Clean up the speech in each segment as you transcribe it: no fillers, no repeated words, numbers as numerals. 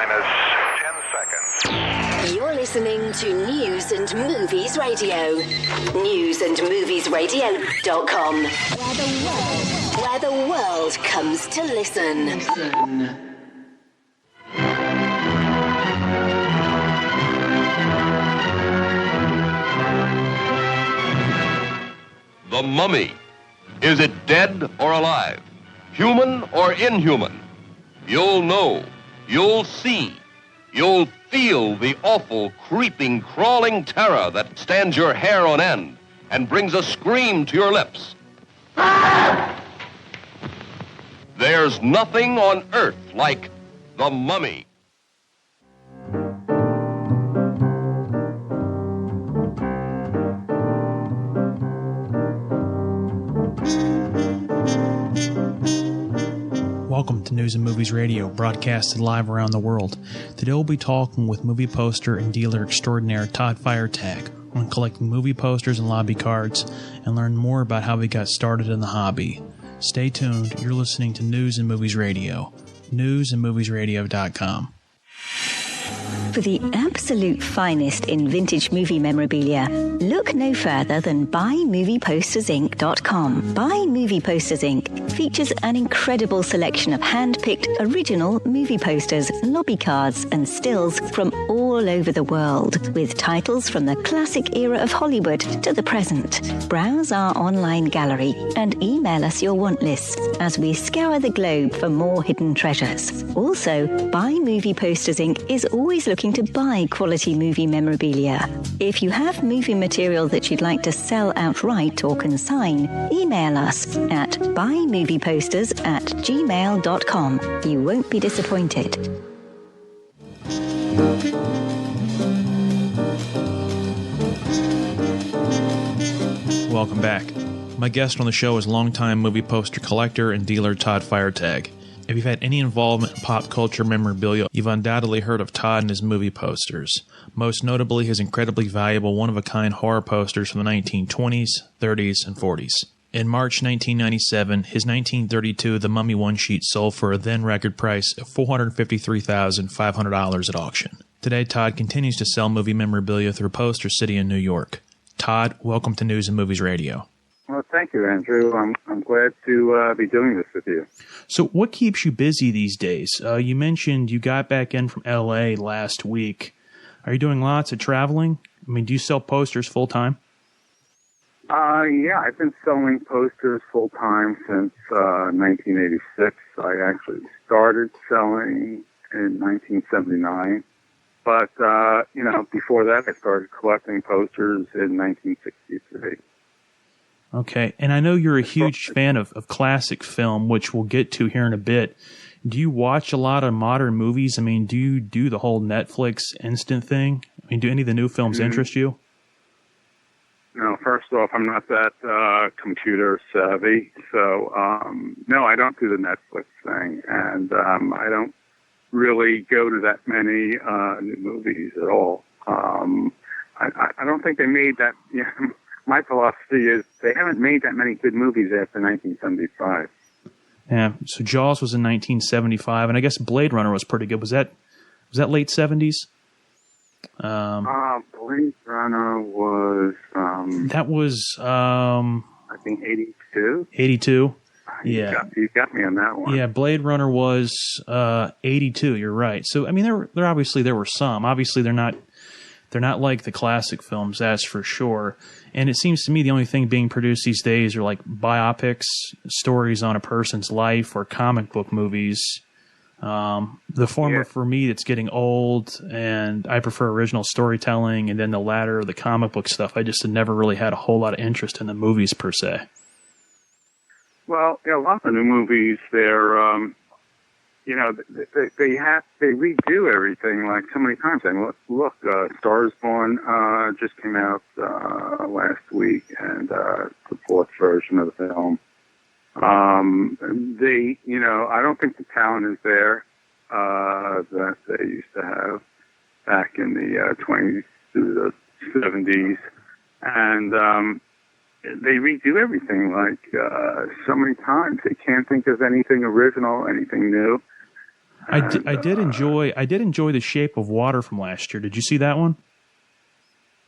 minus 10 seconds. You're listening to News and Movies Radio. newsandmoviesradio.com. Where the world comes to listen. The Mummy. Is it dead or alive? Human or inhuman? You'll know. You'll see. You'll feel the awful, creeping, crawling terror that stands your hair on end and brings a scream to your lips. There's nothing on earth like The Mummy. Welcome to News and Movies Radio, broadcasted live around the world. Today we'll be talking with movie poster and dealer extraordinaire Todd Feiertag on collecting movie posters and lobby cards and learn more about how he got started in the hobby. Stay tuned. You're listening to News and Movies Radio. newsandmoviesradio.com. For the absolute finest in vintage movie memorabilia, look no further than BuyMoviePostersInc.com. Buy Movie Posters Inc. features an incredible selection of hand-picked original movie posters, lobby cards, and stills from all over the world, with titles from the classic era of Hollywood to the present. Browse our online gallery and email us your want lists as we scour the globe for more hidden treasures. Also, Buy Movie Posters Inc. is always looking to buy quality movie memorabilia. If you have movie material that you'd like to sell outright or consign, email us at buymovieposters@gmail.com. You won't be disappointed. Welcome back. My guest on the show is longtime movie poster collector and dealer Todd Feiertag. If you've had any involvement in pop culture memorabilia, you've undoubtedly heard of Todd and his movie posters. Most notably, his incredibly valuable one-of-a-kind horror posters from the 1920s, 30s, and 40s. In March 1997, his 1932 The Mummy one-sheet sold for a then-record price of $453,500 at auction. Today, Todd continues to sell movie memorabilia through Poster City in New York. Todd, welcome to News and Movies Radio. Well, thank you, Andrew. I'm glad to be doing this with you. So what keeps you busy these days? You mentioned you got back in from L.A. last week. Are you doing lots of traveling? I mean, do you sell posters full-time? Yeah, I've been selling posters full-time since 1986. I actually started selling in 1979. But, before that, I started collecting posters in 1963. Okay, and I know you're a huge fan of classic film, which we'll get to here in a bit. Do you watch a lot of modern movies? I mean, do you do the whole Netflix instant thing? I mean, do any of the new films interest you? No, first off, I'm not that computer savvy. So, no, I don't do the Netflix thing. And I don't really go to that many new movies at all. I don't think they made that... My philosophy is they haven't made that many good movies after 1975. Yeah, so Jaws was in 1975, and I guess Blade Runner was pretty good. Was that late 70s? Blade Runner was... that was... I think 82? 82? Yeah. You got me on that one. Yeah, Blade Runner was 82, you're right. So, I mean, there were some. Obviously, they're not like the classic films, that's for sure. And it seems to me the only thing being produced these days are like biopics, stories on a person's life, or comic book movies. The former, for me, it's getting old, and I prefer original storytelling, and then the latter, the comic book stuff, I just had never really had a whole lot of interest in the movies per se. Well, a lot of the movies, they're... they redo everything like so many times. And look, Star is Born just came out last week, and the fourth version of the film. I don't think the talent is there that they used to have back in the 20s through the 70s, and they redo everything like so many times. They can't think of anything original, anything new. I did enjoy The Shape of Water from last year. Did you see that one?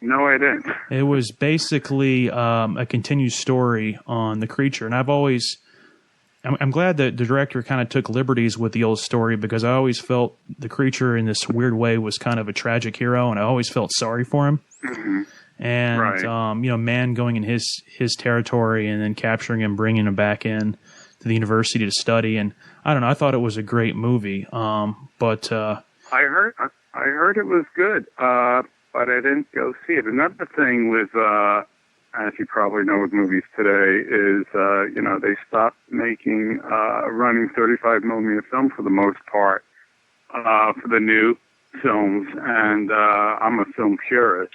No, I didn't. It was basically a continued story on the creature, and I'm glad that the director kind of took liberties with the old story, because I always felt the creature in this weird way was kind of a tragic hero, and I always felt sorry for him. Mm-hmm. And Right. man going in his territory and then capturing him, bringing him back in to the university to study, and I don't know. I thought it was a great movie, but I heard it was good, but I didn't go see it. Another thing with, as you probably know with movies today, is they stopped making running 35 millimeter film for the most part for the new films, and I'm a film purist.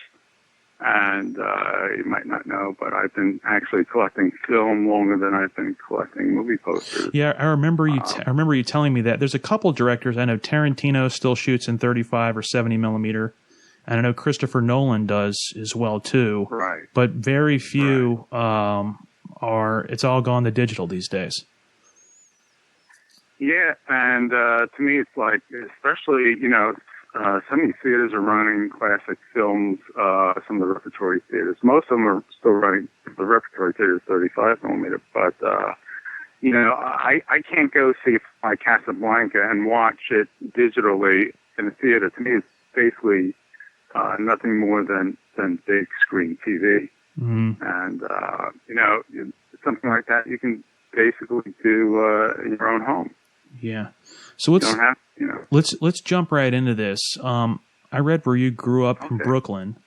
And you might not know, but I've been actually collecting film longer than I've been collecting movie posters. Yeah, I remember you. I remember you telling me that. There's a couple directors. I know Tarantino still shoots in 35 or 70 millimeter, and I know Christopher Nolan does as well too. Right. But very few are. It's all gone to digital these days. Yeah, and to me, it's like, especially some of these theaters are running classic films. Some of the repertory theaters, most of them are still running the repertory theaters 35 millimeter. But I can't go see my Casablanca and watch it digitally in a theater. To me, it's basically nothing more than big screen TV. Mm-hmm. And something like that you can basically do in your own home. Yeah. So let's jump right into this. I read where you grew up in Brooklyn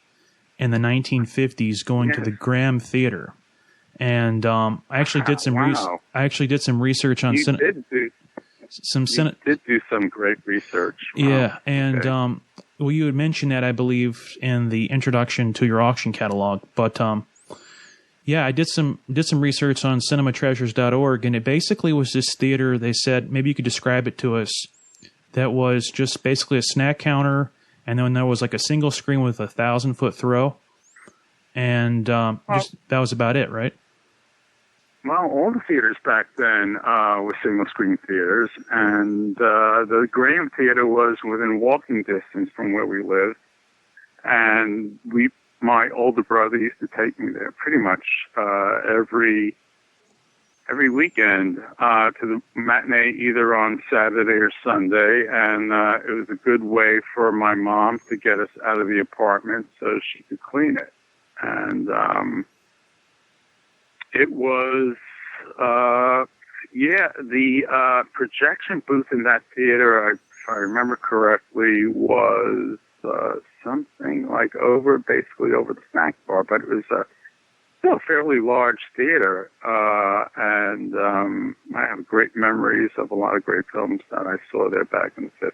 in the 1950s, going to the Graham Theater, and I actually did some research on. You did do some great research. Wow. Yeah, and you had mentioned that, I believe, in the introduction to your auction catalog, but yeah, I did some research on cinematreasures.org, and it basically was this theater. They said, maybe you could describe it to us, that was just basically a snack counter, and then there was like a single screen with a 1,000-foot throw, and that was about it, right? Well, all the theaters back then were single screen theaters, and the Graham Theater was within walking distance from where we lived, and my older brother used to take me there pretty much every weekend to the matinee, either on Saturday or Sunday, and it was a good way for my mom to get us out of the apartment so she could clean it. And it was, the projection booth in that theater, if I remember correctly, was something like basically over the snack bar, but it was still a fairly large theater, and I have great memories of a lot of great films that I saw there back in the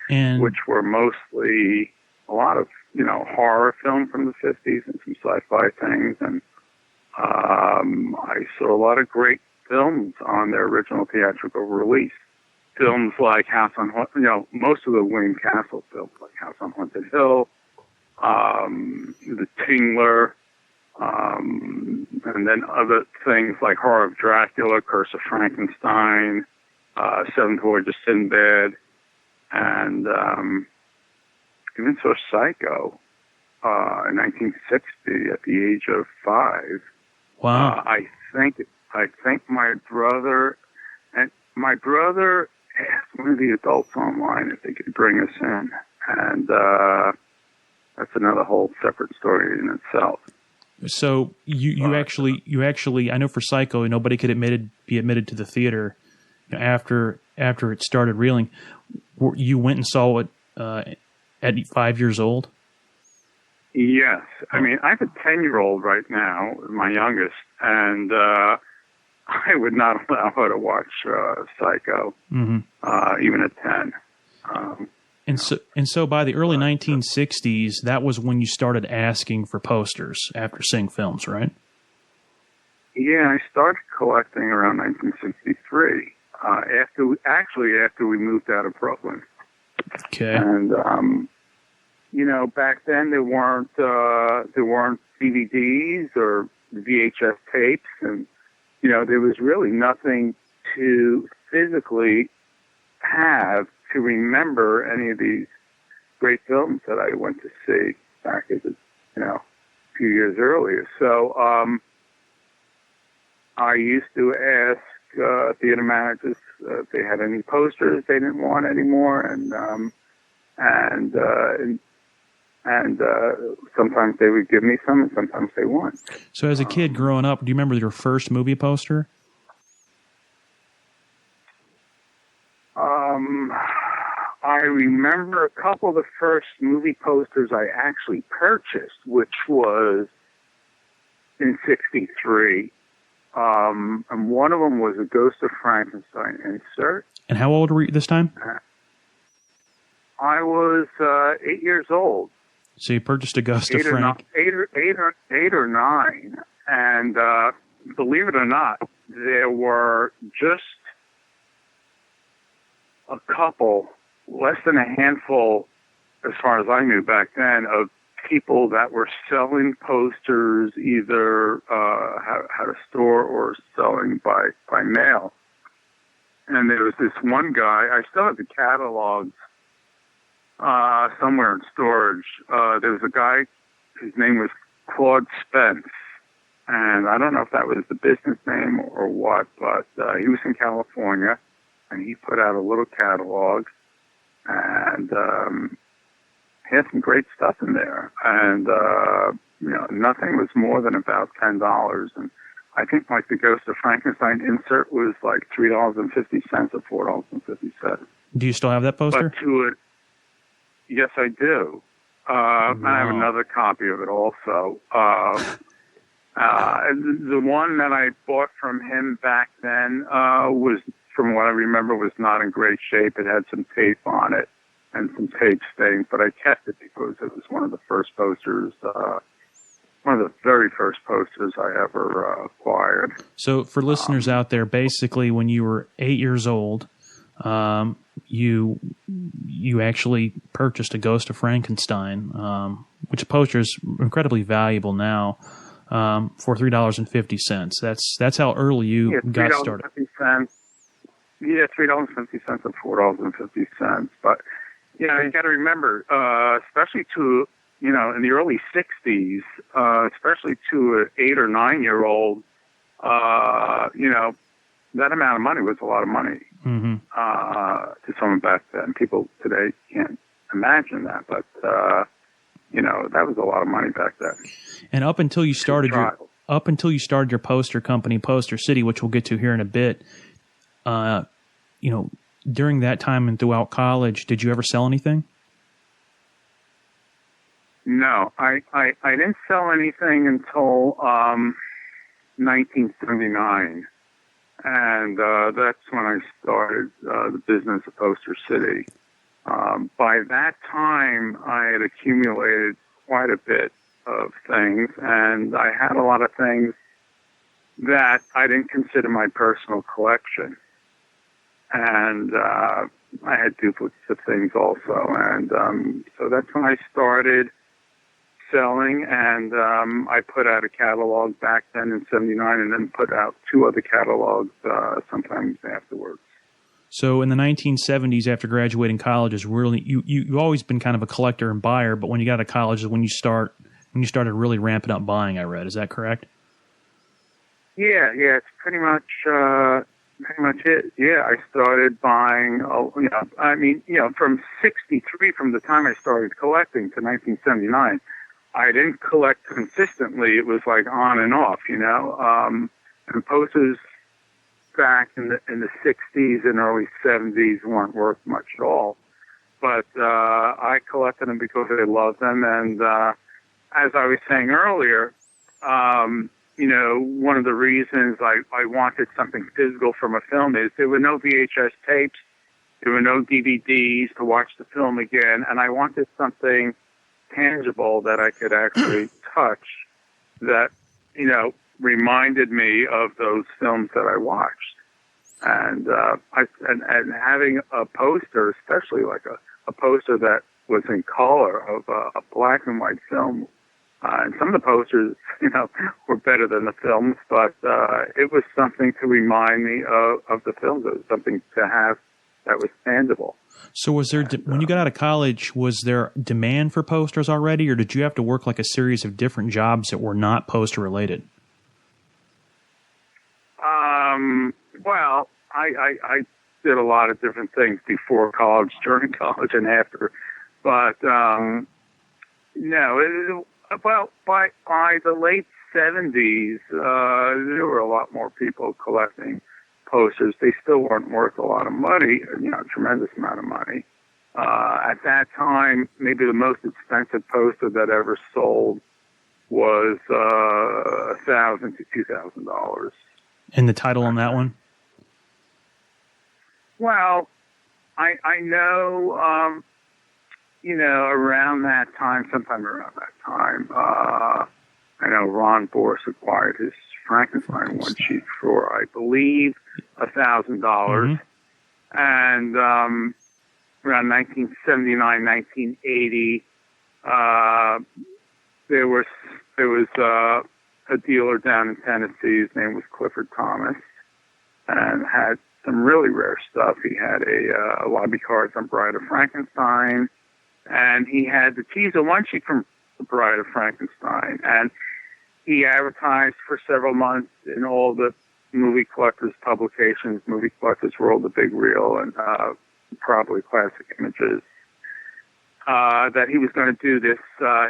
50s, which were mostly a lot of horror film from the 50s and some sci-fi things, and I saw a lot of great films on their original theatrical release. Films like House on most of the William Castle films, like House on Haunted Hill, The Tingler, and then other things like Horror of Dracula, Curse of Frankenstein, Seventh Voyage of Sinbad, and even saw Psycho in 1960 at the age of 5. Wow! I think my brother asked one of the adults online if they could bring us in, and that's another whole separate story in itself. So you actually I know for Psycho, nobody could be admitted to the theater after it started reeling. You went and saw it at 5 years old? Yes. I mean, I have a 10-year-old right now, my youngest, and I would not allow her to watch Psycho, even at 10. And so by the early 1960s, that was when you started asking for posters after seeing films, right? Yeah, I started collecting around 1963, after we moved out of Brooklyn. Okay. And back then there weren't DVDs or VHS tapes, and there was really nothing to physically have to remember any of these great films that I went to see back as a few years earlier. So I used to ask theater managers if they had any posters they didn't want anymore, and sometimes they would give me some, and sometimes they wouldn't. So as a kid growing up, do you remember your first movie poster? I remember a couple of the first movie posters I actually purchased, which was in '63. And one of them was a Ghost of Frankenstein insert. And how old were you this time? I was 8 years old. So you purchased a Ghost of Frank? Eight or nine. And believe it or not, there were just a couple, less than a handful, as far as I knew back then, of people that were selling posters either at a store or selling by mail. And there was this one guy, I still have the catalogs somewhere in storage. There was a guy, his name was Claude Spence, and I don't know if that was the business name or what, but he was in California, and he put out a little catalog, and he had some great stuff in there, and nothing was more than about $10. And I think like the Ghost of Frankenstein insert was like $3.50 or $4.50. Do you still have that poster? But to it, yes, I do. Wow. I have another copy of it also. The one that I bought from him back then was, from what I remember, was not in great shape. It had some tape on it and some tape stains, but I kept it because it was one of the first posters, one of the very first posters I ever acquired. So for listeners out there, basically when you were 8 years old, you actually purchased a Ghost of Frankenstein, which poster is incredibly valuable now, for $3.50. That's how early you got started. Yeah, $3.50 or $4.50. But you got to remember, especially to in the early '60s, especially to an 8 or 9 year old, that amount of money was a lot of money to someone back then. People today can't imagine that, but that was a lot of money back then. And up until you started your poster company, Poster City, which we'll get to here in a bit, during that time and throughout college, did you ever sell anything? No, I didn't sell anything until 1979. And that's when I started the business of Poster City. By that time, I had accumulated quite a bit of things, and I had a lot of things that I didn't consider my personal collection. And I had duplicates of things also. And so that's when I started selling, and I put out a catalog back then in '79, and then put out 2 other catalogs sometimes afterwards. So in the 1970s, after graduating college, is really you always been kind of a collector and buyer, but when you got to college is when you started really ramping up buying. I read, is that correct? Yeah, it's pretty much it. Yeah, I started buying. From '63, from the time I started collecting to 1979. I didn't collect consistently. It was like on and off, and posters back in the 60s and early 70s weren't worth much at all. But I collected them because I loved them. And as I was saying earlier, one of the reasons I wanted something physical from a film is there were no VHS tapes, there were no DVDs to watch the film again, and I wanted something tangible that I could actually touch that, reminded me of those films that I watched. And and having a poster, especially like a poster that was in color of a black and white film, and some of the posters, were better than the films, but it was something to remind me of the films. It was something to have that was tangible. So was there, when you got out of college, was there demand for posters already, or did you have to work like a series of different jobs that were not poster related? Well, I did a lot of different things before college, during college, and after. But, no, well, by the late 70s, there were a lot more people collecting posters. They still weren't worth a lot of money, a tremendous amount of money. At that time, maybe the most expensive poster that ever sold was $1,000 to $2,000. And the title on that one? Well, I know, around that time, sometime around that time, I know Ron Boris acquired his Frankenstein one sheet for, I believe, $1,000. Mm-hmm. And around 1979, 1980, there was a dealer down in Tennessee. His name was Clifford Thomas, and had some really rare stuff. He had a lobby cards on Bride of Frankenstein, and he had the teaser one sheet from The Bride of Frankenstein, and he advertised for several months in all the movie collectors' publications, Movie Collectors World, The Big Reel, and probably Classic Images, that he was going to do this,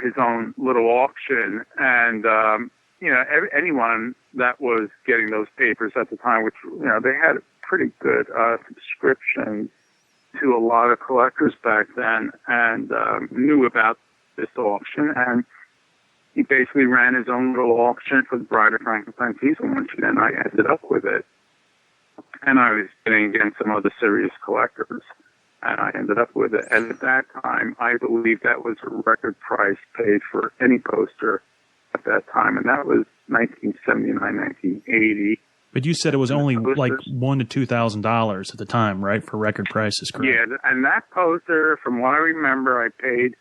his own little auction. And, anyone that was getting those papers at the time, which, they had pretty good subscriptions to a lot of collectors back then, and knew about this auction. And he basically ran his own little auction for The Bride of Frankenstein teaser one sheet, and I ended up with it. And I was bidding against some other serious collectors, and I ended up with it. And at that time, I believe that was a record price paid for any poster at that time, and that was 1979, 1980. But you said it was only like $1,000 to $2,000 at the time, right, for record prices, correct? Yeah, and that poster, from what I remember, I paid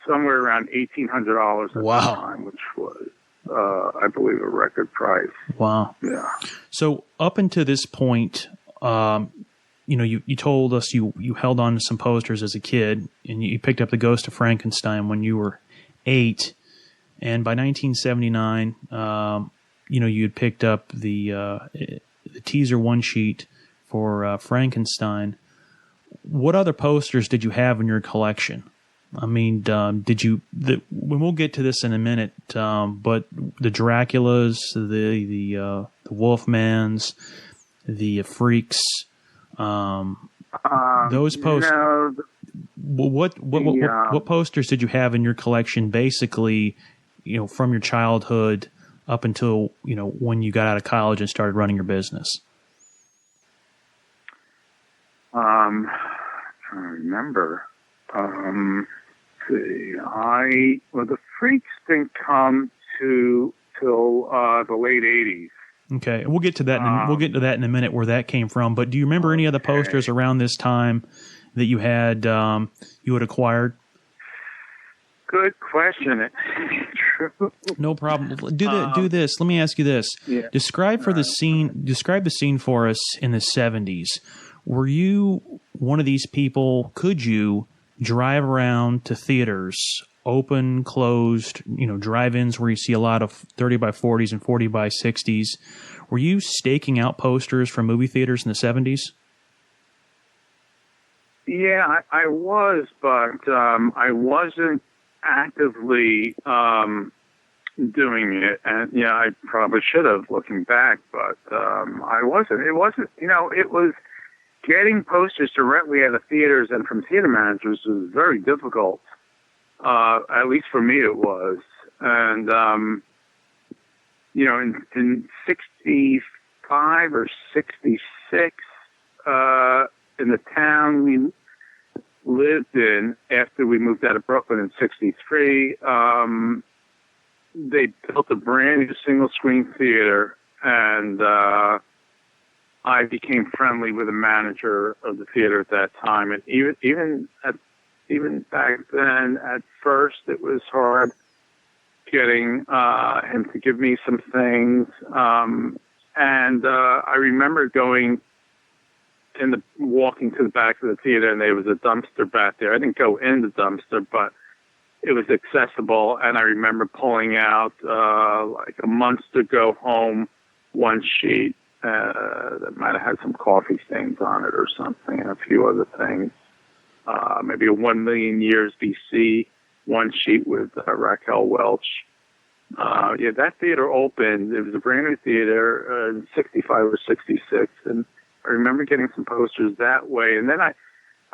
somewhere around $1,800 at the time, which was, I believe, a record price. Wow. Yeah. So up until this point, you told us you held on to some posters as a kid, and you picked up The Ghost of Frankenstein when you were 8, and by 1979, you had picked up the teaser one sheet for Frankenstein. What other posters did you have in your collection? I mean, we'll get to this in a minute, but the Draculas, the Wolfmans, the Freaks, those posters. No, what posters did you have in your collection, basically, from your childhood up until, when you got out of college and started running your business? I'm trying to remember. The Freaks didn't come till the late 80s. Okay, we'll get to that. We'll get to that in a minute, where that came from. But do you remember any other posters around this time that you had acquired? Good question. No problem. Do this. Let me ask you this. Yeah. Describe the scene for us in the 70s. Were you one of these people? Could you drive around to theaters, open, closed, drive-ins where you see a lot of 30 by 40s and 40 by 60s? Were you staking out posters from movie theaters in the 70s? Yeah, I was, but I wasn't actively doing it. And yeah, I probably should have, looking back, but I wasn't. It wasn't, it was getting posters directly at the theaters and from theater managers was very difficult. At least for me it was. And, in 65 or 66, in the town we lived in, after we moved out of Brooklyn in 63, they built a brand new single screen theater, and I became friendly with the manager of the theater at that time. And even back then, at first, it was hard getting him to give me some things. And I remember going walking to the back of the theater, and there was a dumpster back there. I didn't go in the dumpster, but it was accessible, and I remember pulling out like a months to go home one sheet that might have had some coffee stains on it or something, and a few other things. Maybe a 1 million years BC one sheet with Raquel Welch. Yeah, that theater opened. It was a brand new theater in 65 or 66, and I remember getting some posters that way. And then I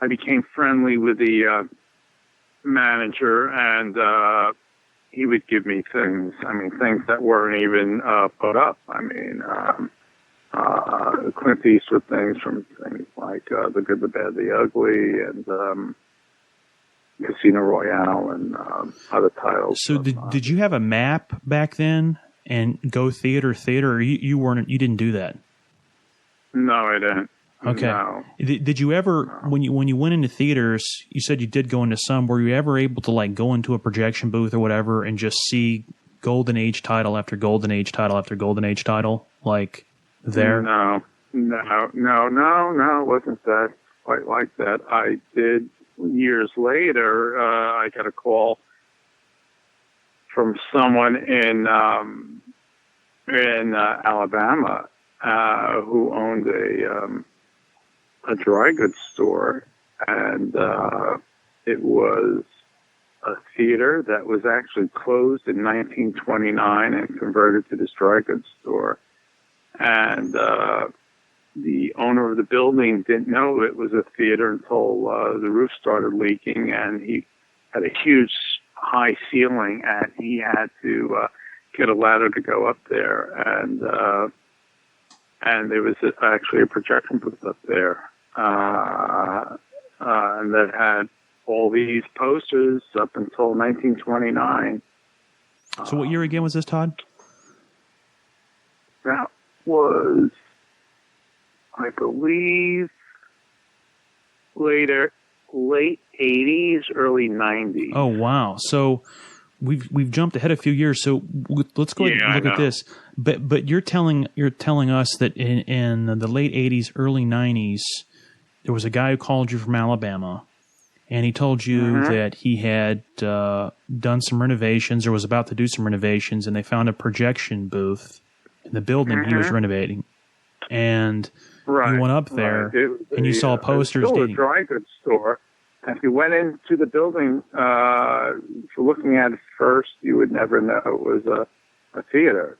became friendly with the manager, and he would give me things. I mean, things that weren't even put up. I mean, Clint Eastwood things from things like The Good, the Bad, the Ugly, and Casino Royale, and other titles. So did you have a map back then and go theater, or you didn't do that? No, I didn't. Okay. No. Did you ever, when you went into theaters, you said you did go into some, were you ever able to like go into a projection booth or whatever and just see Golden Age title after Golden Age title after Golden Age title, like there? No, it wasn't that quite like that. I did, years later, I got a call from someone in Alabama who owned a dry goods store, and it was a theater that was actually closed in 1929 and converted to this dry goods store. And the owner of the building didn't know it was a theater until the roof started leaking, and he had a huge high ceiling, and he had to get a ladder to go up there. And there was actually a projection booth up there, and that had all these posters up until 1929. So what year again was this, Todd? That was, I believe, late 80s, early 90s. Oh wow! So we've jumped ahead a few years. So let's go ahead and look at this. But you're telling us that in the late 80s, early 90s, there was a guy who called you from Alabama, and he told you that he had done some renovations or was about to do some renovations, and they found a projection booth in the building he was renovating, and you went up there and you saw posters. It was still a dating. dry goods store. If you went into the building, for looking at it first, you would never know it was a theater.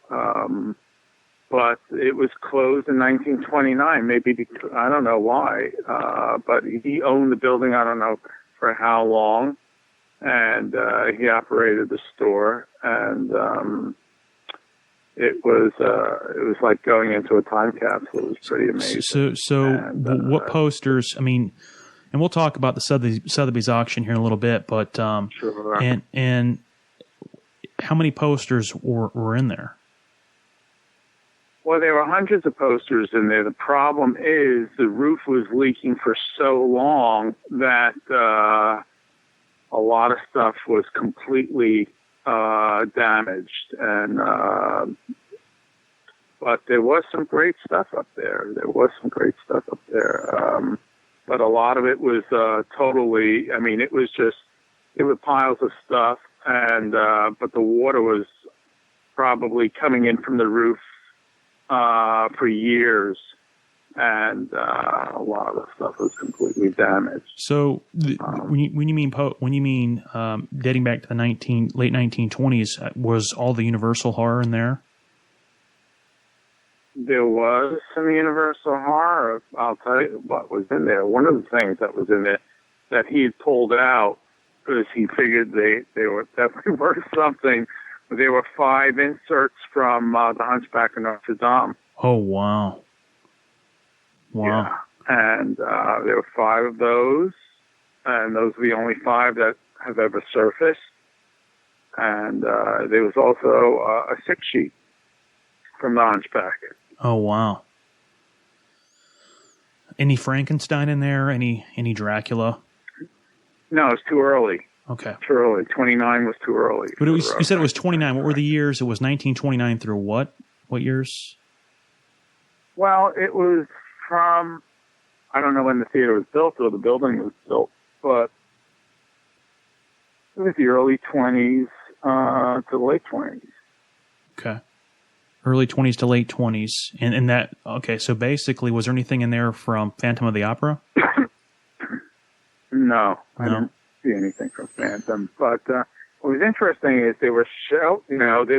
But it was closed in 1929, maybe because, I don't know why, but he owned the building, I don't know for how long, and he operated the store, and it was like going into a time capsule. It was pretty amazing. What posters, I mean, and we'll talk about the Sotheby's auction here in a little bit, but sure. and how many posters were in there? Well, there were hundreds of posters in there. The problem is the roof was leaking for so long that a lot of stuff was completely damaged. And but there was some great stuff up there. But a lot of it was totally, I mean, it was piles of stuff, and but the water was probably coming in from the roof for years, and a lot of the stuff was completely damaged. So when you mean dating back to the late 1920s, was all the Universal horror in there? There was some Universal horror. I'll tell you what was in there. One of the things that was in there that he had pulled out because he figured they were definitely worth something. There were 5 inserts from The Hunchback of Notre Dame. Oh, wow. Wow. Yeah. And there were 5 of those, and those are the only 5 that have ever surfaced. And there was also a 6 sheet from The Hunchback. Oh, wow. Any Frankenstein in there? Any Dracula? No, it's too early. Okay. Too early. 29 was too early. But you said it was 29. What were the years? It was 1929 through what? What years? Well, it was from, I don't know when the theater was built or the building was built, but it was the early 20s to the late 20s. Okay. Early 20s to late 20s. And that, okay, so basically, was there anything in there from Phantom of the Opera? No, I didn't see anything from Phantom. But what was interesting is there was there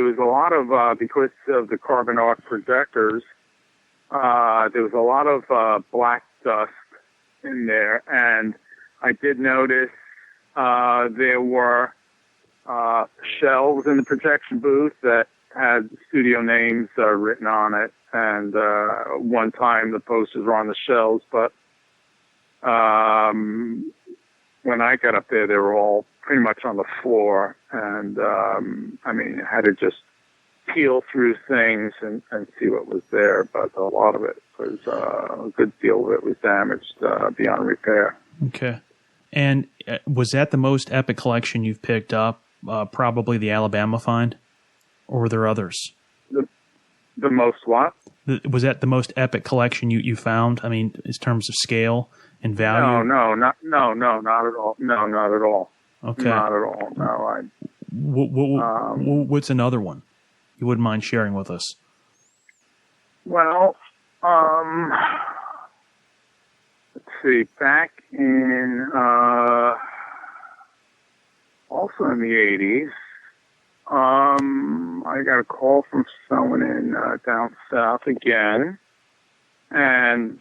was a lot of, because of the carbon arc projectors, there was a lot of black dust in there. And I did notice there were shelves in the projection booth that had studio names written on it. And one time the posters were on the shelves, but when I got up there, they were all pretty much on the floor. And, I mean, I had to just peel through things and see what was there. But a lot of it was, a good deal of it was damaged beyond repair. Okay. And was that the most epic collection you've picked up? Probably the Alabama find? Or were there others? The most what? Was that the most epic collection you found? I mean, in terms of scale and value? No, not at all. No, not at all. Okay. Not at all. No, what's another one you wouldn't mind sharing with us? Well, let's see. Back in also in the 80s, I got a call from someone in down south again, and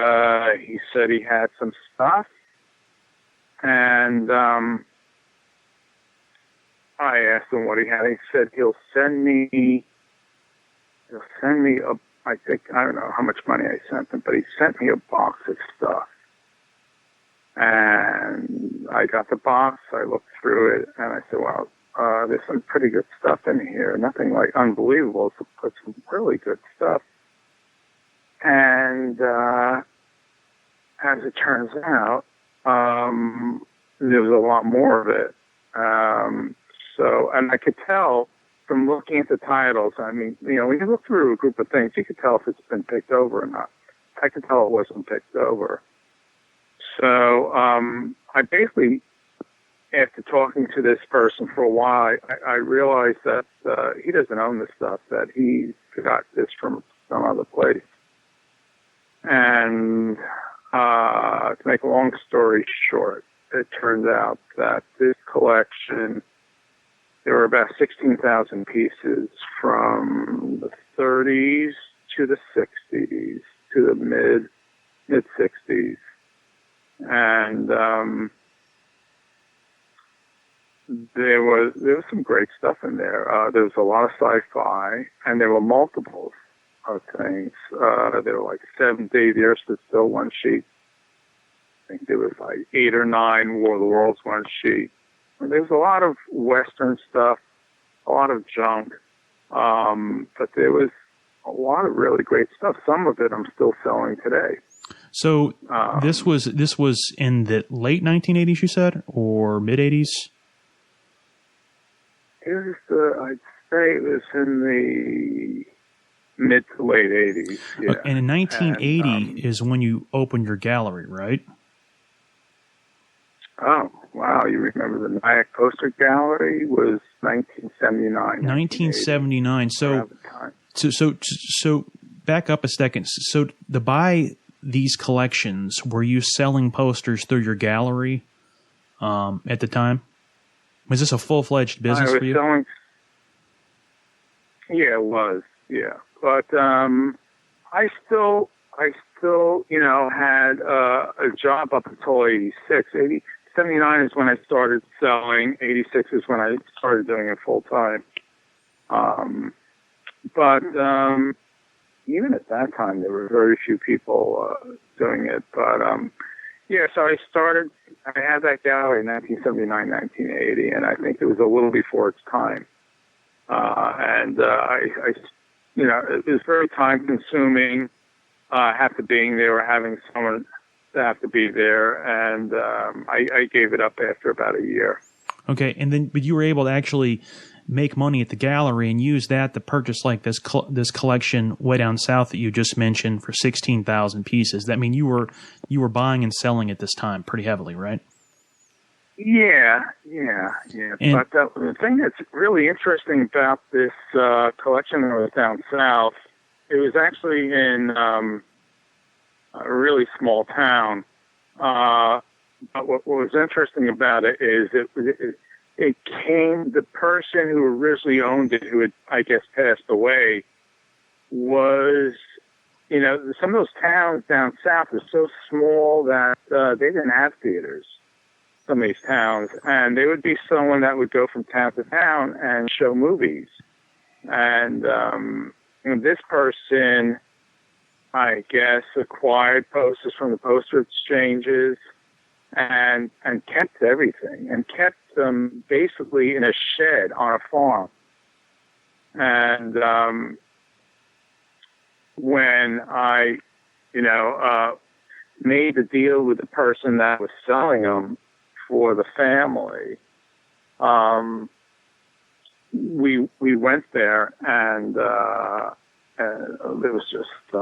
he said he had some stuff, and I asked him what he had. He said he'll send me a, I don't know how much money I sent him, but he sent me a box of stuff. And I got the box, I looked through it, and I said, well, there's some pretty good stuff in here. Nothing like unbelievable, but some really good stuff. And as it turns out, there was a lot more of it. And I could tell from looking at the titles, I mean, when you look through a group of things, you could tell if it's been picked over or not. I could tell it wasn't picked over. So I basically, after talking to this person for a while, I realized that he doesn't own the stuff, that he got this from some other place. And to make a long story short, it turns out that this collection, there were about 16,000 pieces from the 30s to the 60s to the mid-60s. And there was some great stuff in there. There was a lot of sci-fi, and there were multiples of things. There were like 7 Day the Earth Stood Still one sheet. I think there was like 8 or 9 War of the Worlds one sheet. And there was a lot of Western stuff, a lot of junk, but there was a lot of really great stuff. Some of it I'm still selling today. So this was in the late 1980s, you said, or mid 80s? I'd say it was in the mid to late 80s. Yeah. And in 1980 is when you opened your gallery, right? Oh, wow. You remember the Nyack Poster Gallery was 1979. 1979. So back up a second. So to buy these collections, were you selling posters through your gallery at the time? Was this a full-fledged business for you? Yeah, it was. Yeah, but I still, had a job up until 86. 79 is when I started selling. 86 is when I started doing it full time. But even at that time, there were very few people doing it. But so I had that gallery in 1979, 1980, and I think it was a little before its time. And it was very time consuming, have to being there or having someone to have to be there. And I gave it up after about a year. Okay. And then, but you were able to actually make money at the gallery and use that to purchase like this collection way down south that you just mentioned for 16,000 pieces. That mean you were buying and selling at this time pretty heavily, right? Yeah. And, But the thing that's really interesting about this collection that was down south, it was actually in a really small town. But what was interesting about it is it came, the person who originally owned it, who had, I guess, passed away, was, you know, some of those towns down south are so small that they didn't have theaters, some of these towns. And there would be someone that would go from town to town and show movies. And this person, I guess, acquired posters from the poster exchanges and kept everything and kept them basically in a shed on a farm. And when I, made the deal with the person that was selling them for the family, we went there and there was just a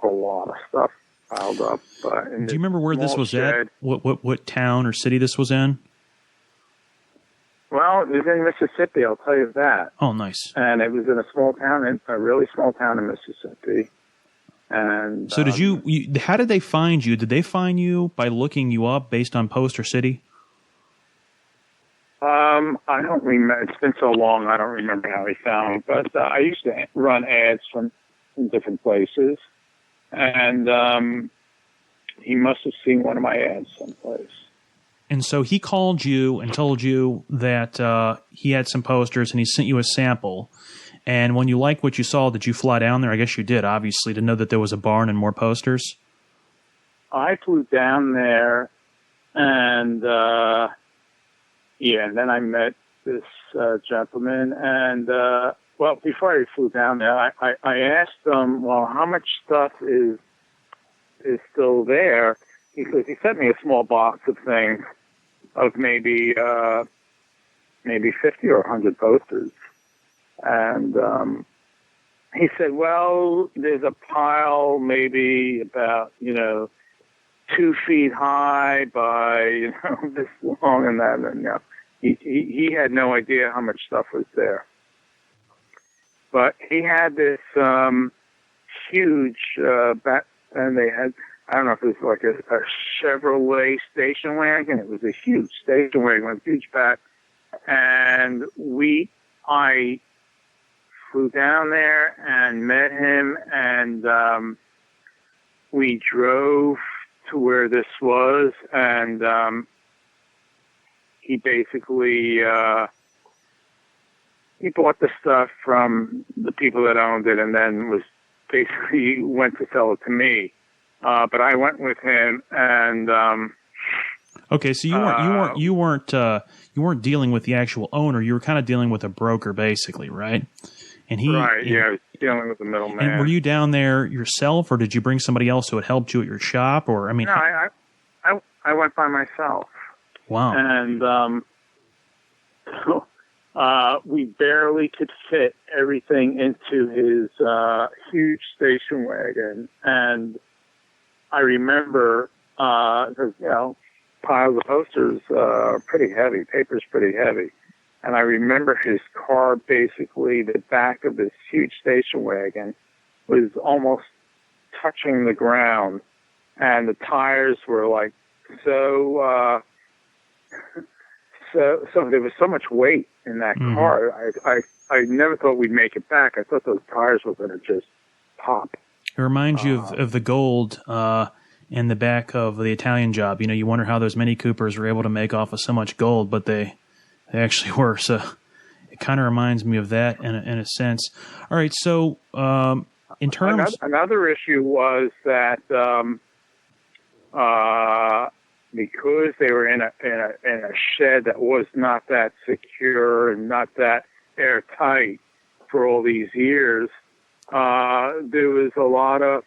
lot of stuff piled up. Do you remember where this was shed. at? What town or city this was in? Well, it was in Mississippi, I'll tell you that. Oh, nice. And it was in a really small town in Mississippi. And so did you how did they find you? Did they find you by looking you up based on post or city? I don't remember. It's been so long, I don't remember how he found me. But I used to run ads from different places. And he must have seen one of my ads someplace. And so he called you and told you that he had some posters and he sent you a sample. And when you liked what you saw, did you fly down there? I guess you did, obviously, to know that there was a barn and more posters. I flew down there and, and then I met this gentleman. And, well, before I flew down there, I asked him, well, how much stuff is still there? He sent me a small box of things of maybe 50 or 100 posters. And he said, well, there's a pile maybe about, 2 feet high by, this long and that. And, he had no idea how much stuff was there. But he had this huge and they had, I don't know if it was like a Chevrolet station wagon. It was a huge station wagon with a huge back. And I flew down there and met him, and we drove to where this was, and he basically he bought the stuff from the people that owned it, and then was basically went to sell it to me. But I went with him, and okay, so you weren't dealing with the actual owner. You were kind of dealing with a broker, basically, right? And he I was dealing with the middleman. And were you down there yourself, or did you bring somebody else who had helped you at your shop? Or no, I went by myself. Wow. And we barely could fit everything into his huge station wagon. And I remember, because, piles of posters are pretty heavy, paper's pretty heavy. And I remember his car, basically, the back of this huge station wagon was almost touching the ground. And the tires were like so there was so much weight in that car. I never thought we'd make it back. I thought those tires were going to just pop. It reminds you of the gold in the back of the Italian Job. You wonder how those Mini Coopers were able to make off of so much gold, but they actually were. So it kind of reminds me of that in a sense. All right, so in terms... Another issue was that because they were in a shed that was not that secure and not that airtight for all these years, there was a lot of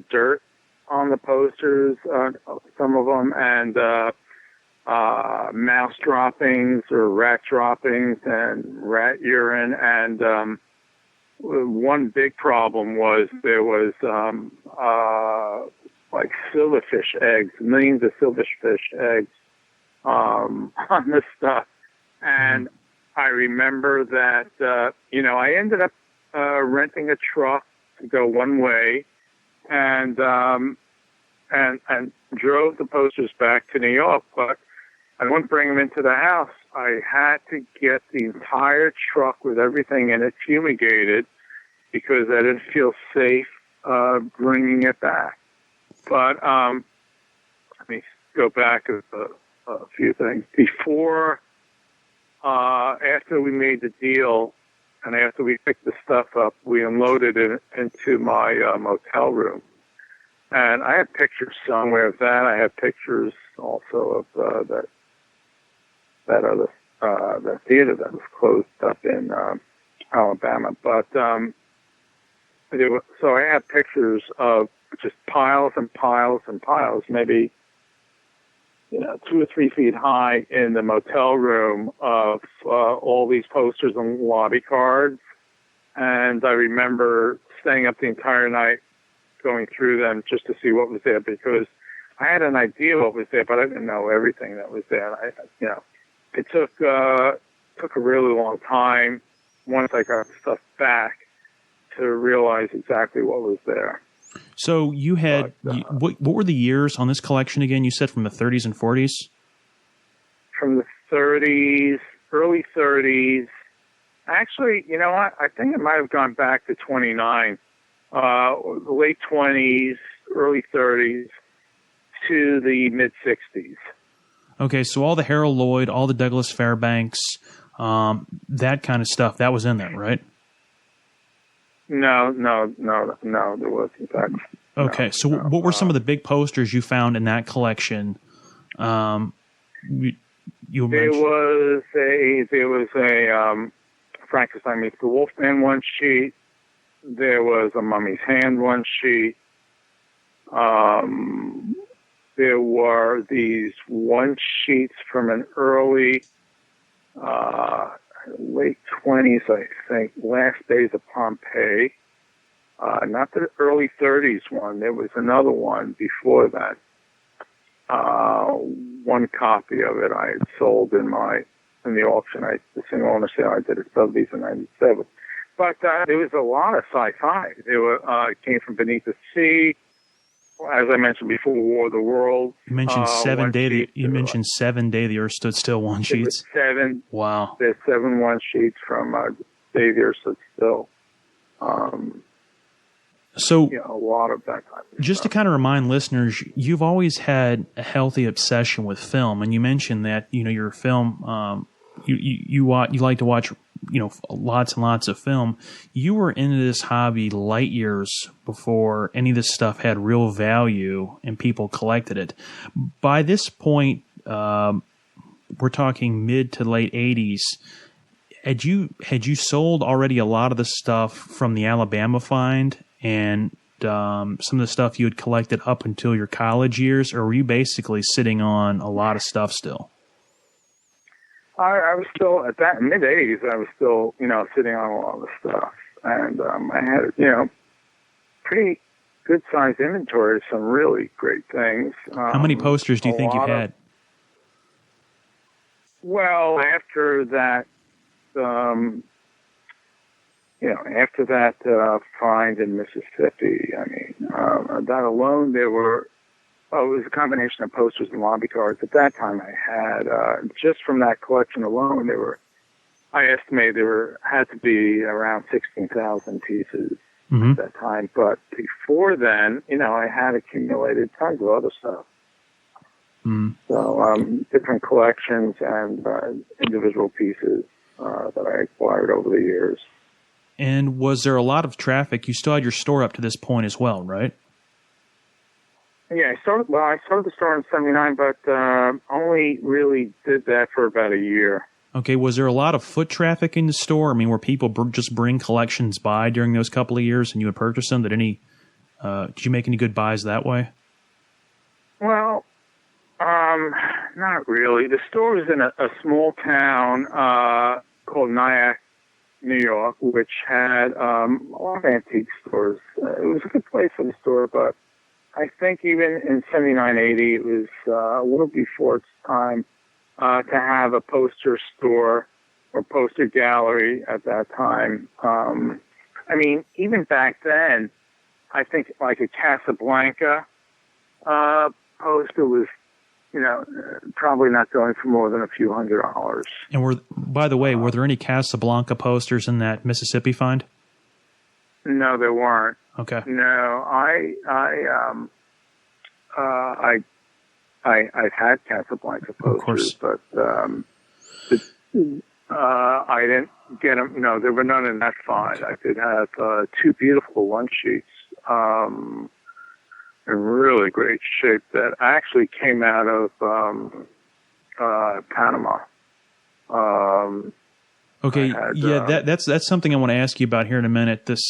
dirt on the posters, some of them, and mouse droppings or rat droppings and rat urine. And one big problem was there was like silverfish eggs, millions of silverfish eggs on this stuff. And I remember that, I ended up renting a truck to go one way and drove the posters back to New York, but I wouldn't bring them into the house. I had to get the entire truck with everything in it fumigated because I didn't feel safe bringing it back. But let me go back a few things. Before, after we made the deal and after we picked the stuff up, we unloaded it into my motel room. And I have pictures somewhere of that. I have pictures also of that theater that was closed up in Alabama. But so I have pictures of just piles and piles and piles, maybe 2 or 3 feet high in the motel room of all these posters and lobby cards. And I remember staying up the entire night going through them just to see what was there, because I had an idea what was there, but I didn't know everything that was there. It took a really long time once I got the stuff back to realize exactly what was there. So you had, what were the years on this collection again? You said from the 30s and 40s? From the 30s, early 30s. Actually, you know what? I think it might have gone back to 29. The late 20s, early 30s to the mid 60s. Okay, so all the Harold Lloyd, all the Douglas Fairbanks, that kind of stuff, that was in there, right? No, there wasn't that. Okay, so what were some of the big posters you found in that collection? You there was a Frankenstein meets the Wolfman one sheet. There was a Mummy's Hand one sheet. There were these one sheets from an early, late 20s, I think, Last Days of Pompeii. Not the early 30s one. There was another one before that. One copy of it I had sold in the auction. The single owner sale I did at Sotheby's in '97. But there was a lot of sci-fi. It came from Beneath the Sea. As I mentioned before, War of the Worlds. You mentioned 7 Day. You mentioned 7 Day the Earth Stood Still one sheets. 7. Wow. There's 7 one sheets from Day the Earth Stood Still. So a lot of that kind of just stuff. to kind of remind listeners, you've always had a healthy obsession with film, and you mentioned that your film you like to watch lots and lots of film. You were into this hobby light years before any of this stuff had real value and people collected it. By this point, we're talking mid to late 80s. Had you sold already a lot of the stuff from the Alabama find and some of the stuff you had collected up until your college years, or were you basically sitting on a lot of stuff still? I was still, at that mid-80s, I was still, sitting on a lot of the stuff. And I had, pretty good-sized inventory of some really great things. How many posters do you think you had? Well, after that, find in Mississippi, that alone, there were, it was a combination of posters and lobby cards. At that time, I had, just from that collection alone, I estimate had to be around 16,000 pieces at that time. But before then, I had accumulated tons of other stuff. So, different collections and individual pieces that I acquired over the years. And was there a lot of traffic? You still had your store up to this point as well, right? Yeah, I started the store in '79, but only really did that for about a year. Okay, was there a lot of foot traffic in the store? I mean, were people just bring collections by during those couple of years, and you would purchase them? Did you make any good buys that way? Well, Not really. The store was in a small town called Nyack, New York, which had a lot of antique stores. It was a good place for the store, but I think even in 79, 80, it was a little before its time to have a poster store or poster gallery at that time. I mean, even back then, I think like a Casablanca poster was, probably not going for more than a few $100s. And by the way, were there any Casablanca posters in that Mississippi find? No, there weren't. Okay. No, I've had Casablanca posters, but I didn't get them. No, there were none in that find. I did have two beautiful one sheets in really great shape that actually came out of Panama. Okay, that's something I want to ask you about here in a minute. This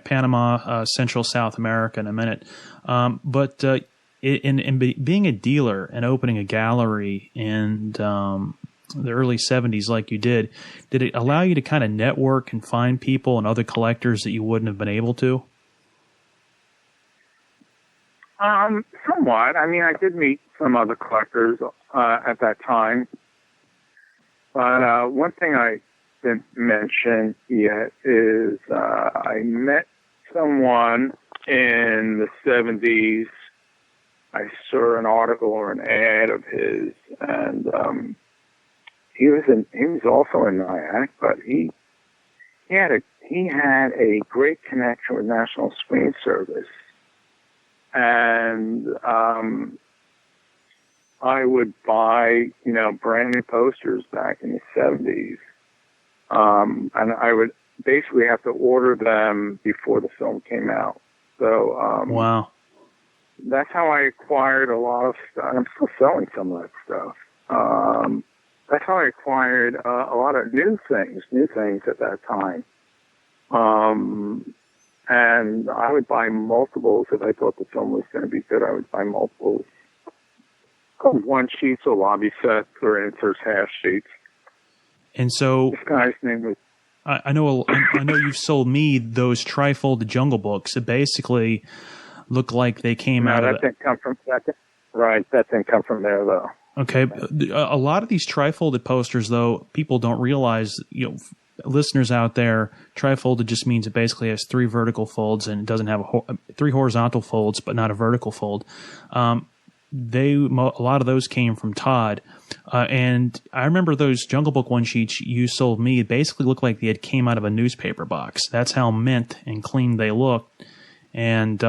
Panama, Central South America in a minute. But in being a dealer and opening a gallery in the early 70s like you did it allow you to kind of network and find people and other collectors that you wouldn't have been able to? Somewhat. I mean, I did meet some other collectors at that time. But one thing I didn't mention yet is I met someone in the 70s. I saw an article or an ad of his, and he was also in Nyack, but he had a great connection with National Screen Service, and I would buy brand new posters back in the 70s, and I would basically have to order them before the film came out. So wow. That's how I acquired a lot of stuff. I'm still selling some of that stuff. That's how I acquired a lot of new things at that time. And I would buy multiples if I thought the film was going to be good. I would buy multiples of one sheets or lobby sets or inserts half sheets. And so this guy's name was. I know you've sold me those trifolded Jungle Books. It basically look like they came out of that didn't come from right. That didn't come from there though. Okay, a lot of these trifolded posters, though, people don't realize. Listeners out there, trifolded just means it basically has three vertical folds and it doesn't have three horizontal folds, but not a vertical fold. A lot of those came from Todd, and I remember those Jungle Book one sheets you sold me. It basically looked like they had came out of a newspaper box. That's how mint and clean they looked, and.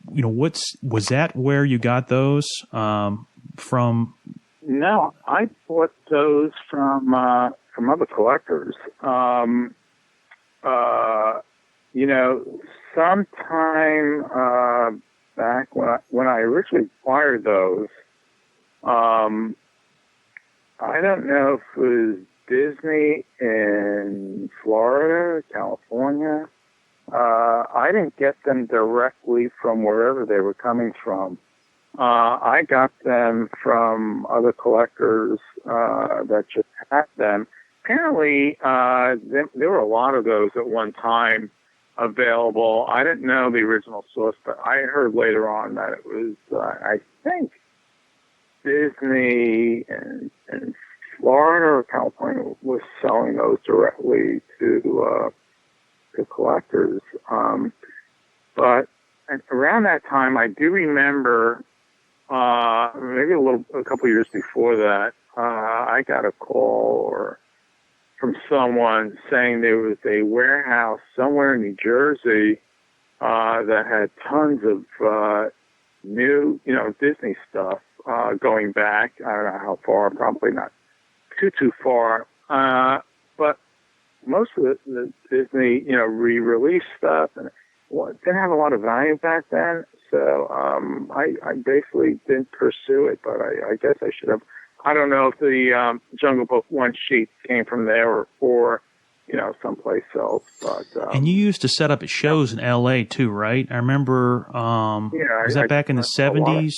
Was that where you got those from? No, I bought those from other collectors. Sometime back when I originally acquired those, I don't know if it was Disney in Florida, California. I didn't get them directly from wherever they were coming from. I got them from other collectors that just had them. Apparently, there were a lot of those at one time available. I didn't know the original source, but I heard later on that it was, I think, Disney in Florida or California was selling those directly to collectors. But around that time, I do remember, maybe a couple years before that, I got a call from someone saying there was a warehouse somewhere in New Jersey that had tons of new, Disney stuff going back. I don't know how far, probably not too far. But most of the Disney, re-release stuff, and didn't have a lot of value back then. So I basically didn't pursue it, but I guess I should have. I don't know if the Jungle Book one sheet came from there or someplace else. But and you used to set up at shows in L.A. too, right? I remember. Was that back in the 70s?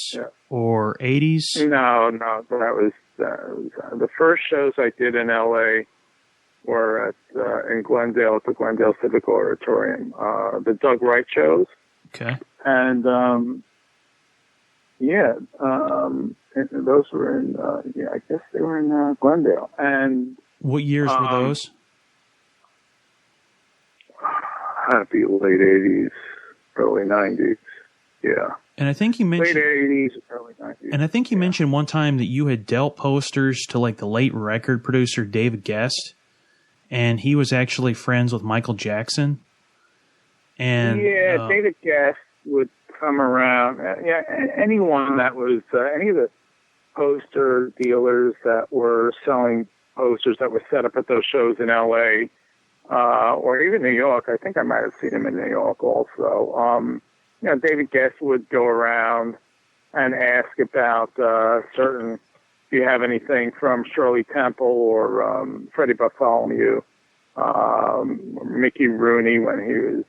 or 80s? No, that was the first shows I did in L.A. were in Glendale at the Glendale Civic Auditorium. The Doug Wright shows. Okay. And those were in I guess they were in Glendale. And what years were those? Had to be late 80s, early 90s. Yeah. And I think you mentioned late 80s, early 90s. And I think you mentioned one time that you had dealt posters to like the late record producer David Guest, and he was actually friends with Michael Jackson. And David Guest would come around. Anyone that was any of the poster dealers that were selling posters that were set up at those shows in L.A. Or even New York. I think I might have seen him in New York also. David Guest would go around and ask about certain. Do you have anything from Shirley Temple or Freddie Bartholomew, Mickey Rooney when he was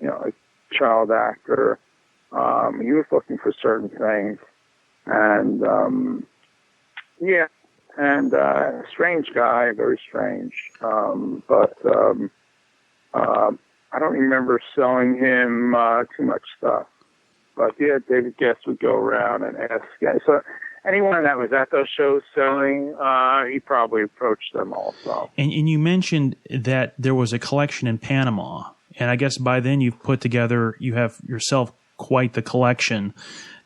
a child actor? He was looking for certain things, and strange guy, very strange. But I don't remember selling him too much stuff. But yeah, David Guest would go around and ask. So anyone that was at those shows selling, he probably approached them also. And you mentioned that there was a collection in Panama. And I guess by then you have yourself quite the collection.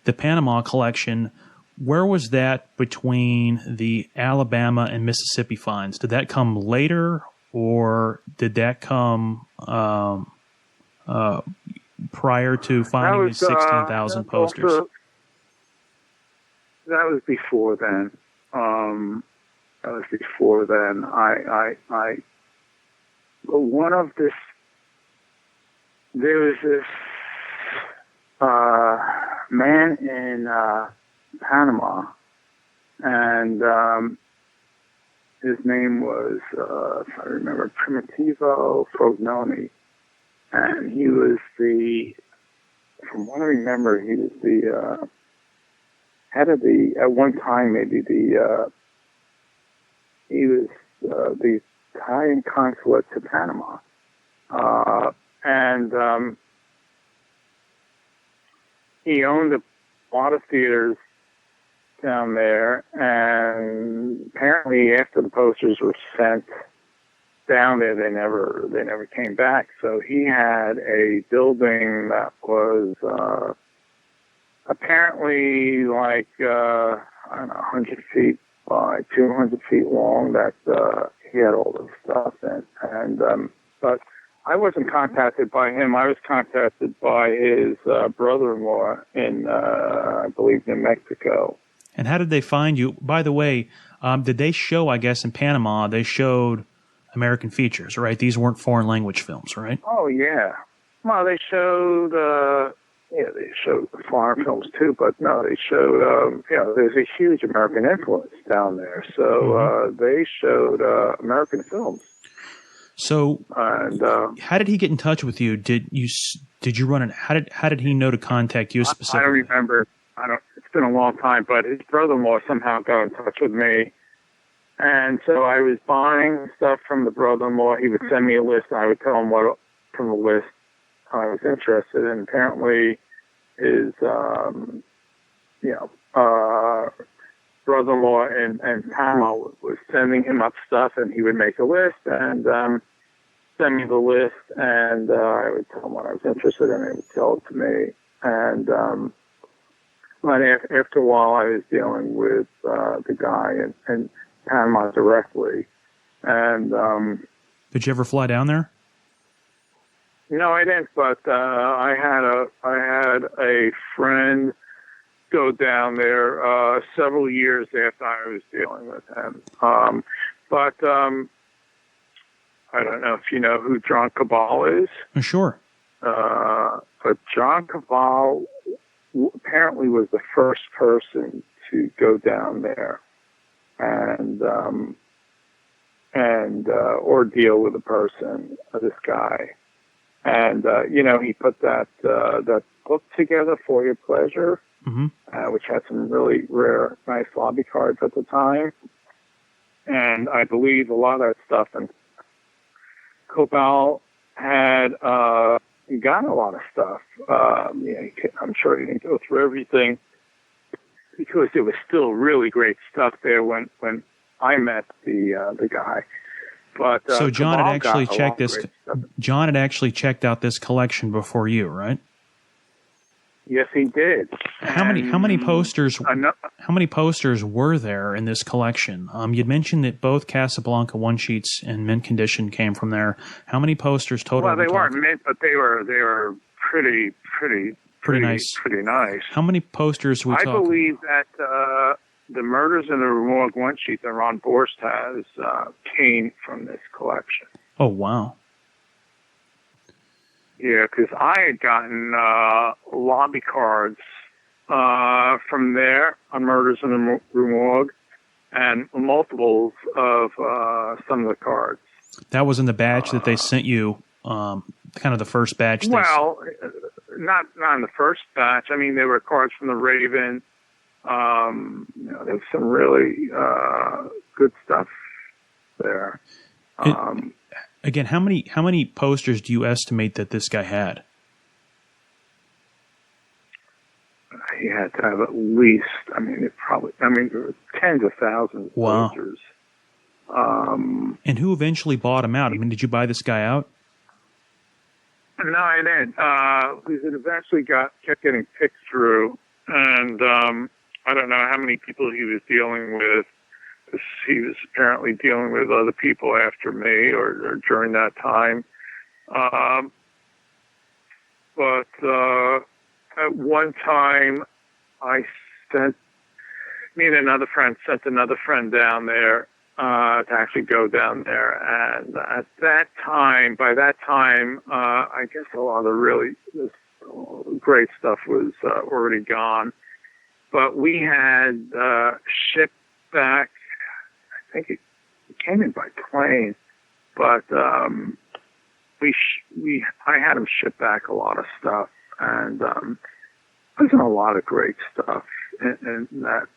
The Panama collection, where was that between the Alabama and Mississippi finds? Did that come later, or did that come prior to finding these 16,000 posters? That was before then. There was this man in Panama, and his name was, if I remember, Primitivo Frognoni, and he was from what I remember, he was the head of at one time maybe he was the Italian consulate to Panama, and he owned a lot of theaters down there, and apparently after the posters were sent down there, they never came back. So he had a building that was apparently like I don't know, 100 feet by 200 feet long. That he had all this stuff in, and but I wasn't contacted by him. I was contacted by his brother-in-law in I believe New Mexico. And how did they find you? By the way, did they show, I guess, in Panama, they showed American features, right? These weren't foreign language films, right? Oh, yeah. Well, they showed, they showed foreign films too, but no, they showed, there's a huge American influence down there. So they showed American films. So, and how did he get in touch with you? Did you run it? How did he know to contact you specifically? I don't remember. It's been a long time, but his brother-in-law somehow got in touch with me. And so I was buying stuff from the brother-in-law. He would send me a list, and I would tell him what from the list I was interested in. Apparently, his, brother-in-law in Panama was sending him up stuff, and he would make a list and send me the list, and I would tell him what I was interested in, and he would tell it to me. And but after a while, I was dealing with the guy in Panama directly. And did you ever fly down there? No, I didn't. But I had a friend go down there several years after I was dealing with him. But I don't know if you know who John Cabal is. Sure. But John Cabal apparently was the first person to go down there and or deal with a person, this guy. And he put that book together, For Your Pleasure. which had some really rare, nice lobby cards at the time. And I believe a lot of that stuff. And Cobal had gotten a lot of stuff. I'm sure he didn't go through everything because there was still really great stuff there when I met the guy. But so John Cobal had actually got a lot checked of this. great stuff. John had actually checked out this collection before you, right? Yes, he did. How many posters? How many posters were there in this collection? You'd mentioned that both Casablanca one sheets and mint condition came from there. How many posters total? Well, they weren't mint, but they were pretty nice. Pretty nice. How many posters we I talking? believe that the Murders in the Rue Morgue one sheet that Ron Borst has came from this collection. Oh wow. Yeah, because I had gotten lobby cards from there on Murders in the Rue Morgue and multiples of some of the cards. That was in the batch that they sent you, kind of the first batch. Well, not in the first batch. I mean, there were cards from the Raven. There was some really good stuff there. Again, how many posters do you estimate that this guy had? He had to have at least. There were tens of thousands of posters. And who eventually bought him out? I mean, did you buy this guy out? No, I didn't. Because it eventually kept getting picked through, and I don't know how many people he was dealing with. He was apparently dealing with other people after me or during that time. But at one time, me and another friend sent another friend down there to actually go down there. And by that time, I guess a lot of the really great stuff was already gone. But we had shipped back. I think it came in by plane, but I had them ship back a lot of stuff, and there's a lot of great stuff in that.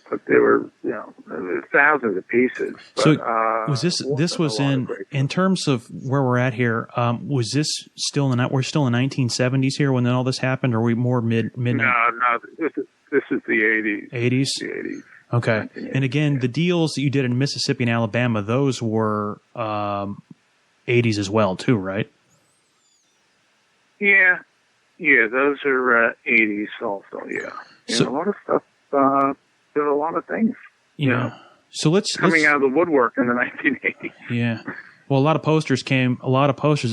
But there were thousands of pieces. But, so was this was in terms of where we're at here? Was this still we're still in the 1970s here when all this happened, or are we more mid? No, this is the 80s. 80s. The 80s. Okay. And again, the deals that you did in Mississippi and Alabama, those were 80s as well, too, right? Yeah, those are 80s also, yeah. A lot of stuff, there were a lot of things. Yeah. So let's coming out of the woodwork in the 1980s. Yeah. Well, a lot of posters,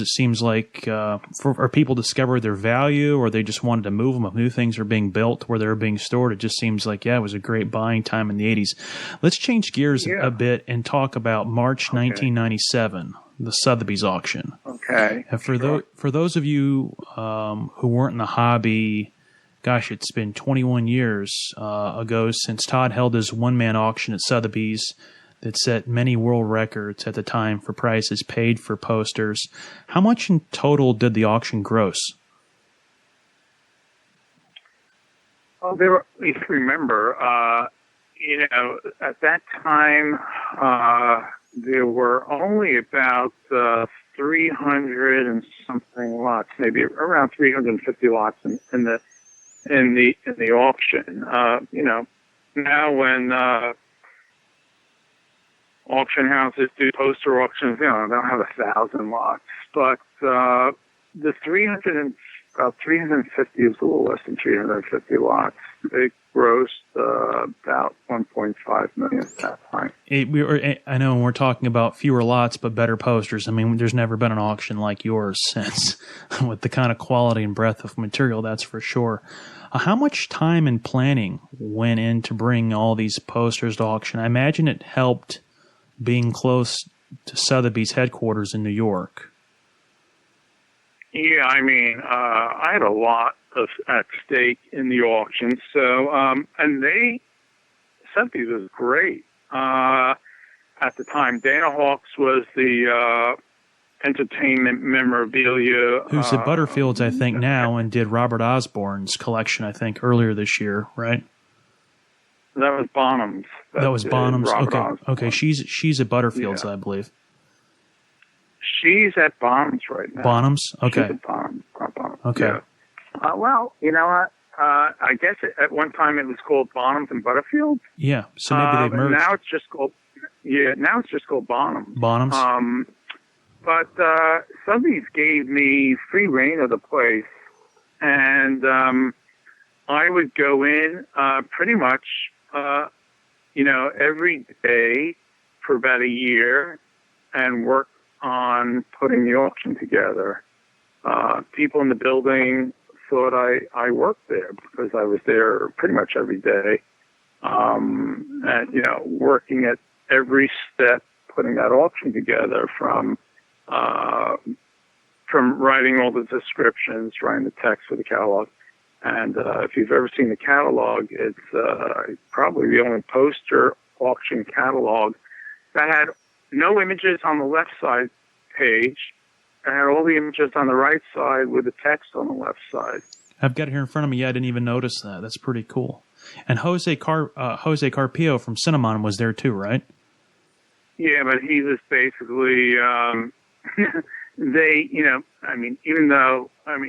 it seems like, or people discovered their value, or they just wanted to move them. If new things are being built where they're being stored, it just seems like, it was a great buying time in the 80s. Let's change gears a bit and talk about March 1997, the Sotheby's auction. Okay. And for those of you who weren't in the hobby, gosh, it's been 21 years ago since Todd held his one-man auction at Sotheby's that set many world records at the time for prices paid for posters. How much in total did the auction gross? Well, if you remember, at that time, there were only about 300 and something lots, maybe around 350 lots in the auction. Now when auction houses do poster auctions, they'll have 1,000 lots, but the 350 is a little less than 350 lots. They grossed about 1.5 million at that time. I know we're talking about fewer lots but better posters. I mean, there's never been an auction like yours since, with the kind of quality and breadth of material, that's for sure. How much time and planning went in to bring all these posters to auction? I imagine it helped being close to Sotheby's headquarters in New York. Yeah, I mean, I had a lot at stake in the auction. So, and Sotheby's was great. At the time, Dana Hawkes was the entertainment memorabilia. Who's at Butterfield's, I think, now, and did Robert Osborne's collection, I think, earlier this year, right? That was Bonham's. That was Bonham's. Robert Okay, Osborne. okay. She's at Butterfield's, I believe. She's at Bonham's right now. Bonham's? Okay. She's at Bonham's. Okay. Yeah. Well, you know what? I guess at one time it was called Bonham's and Butterfield. Yeah. So maybe they've merged. Now it's just called. Yeah. Now it's just called Bonham's. Bonham's. But Sotheby's gave me free reign of the place, and I would go in pretty much, every day for about a year, and work on putting the auction together. People in the building thought I worked there because I was there pretty much every day, and working at every step, putting that auction together from writing all the descriptions, writing the text for the catalog. And if you've ever seen the catalog, it's probably the only poster auction catalog that had no images on the left side page. It had all the images on the right side with the text on the left side. I've got it here in front of me. Yeah, I didn't even notice that. That's pretty cool. And Jose Carpio from Cinnamon was there too, right? Yeah, but he was basically... even though,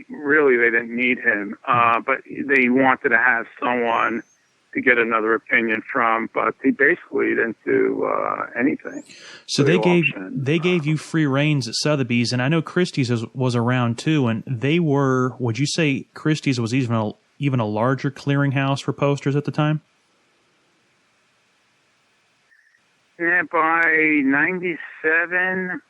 really they didn't need him, but they wanted to have someone to get another opinion from, but he basically didn't do anything. So they gave you free reins at Sotheby's, and I know Christie's was around too, and they were, would you say Christie's was even a larger clearinghouse for posters at the time? Yeah, by 97...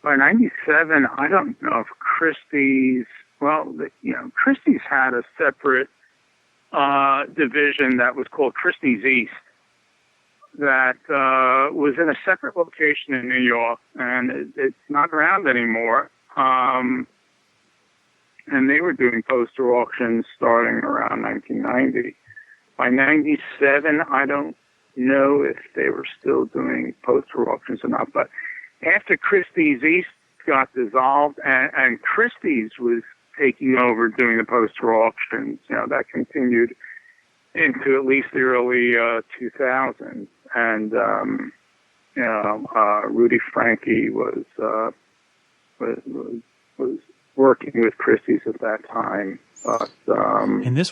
by 97, I don't know if Christie's, Christie's had a separate division that was called Christie's East that was in a separate location in New York, and it's not around anymore. And they were doing poster auctions starting around 1990. By 97, I don't know if they were still doing poster auctions or not, but after Christie's East got dissolved and Christie's was taking over doing the poster auctions, that continued into at least the early 2000s. And, Rudy Franke was working with Christie's at that time. But, and this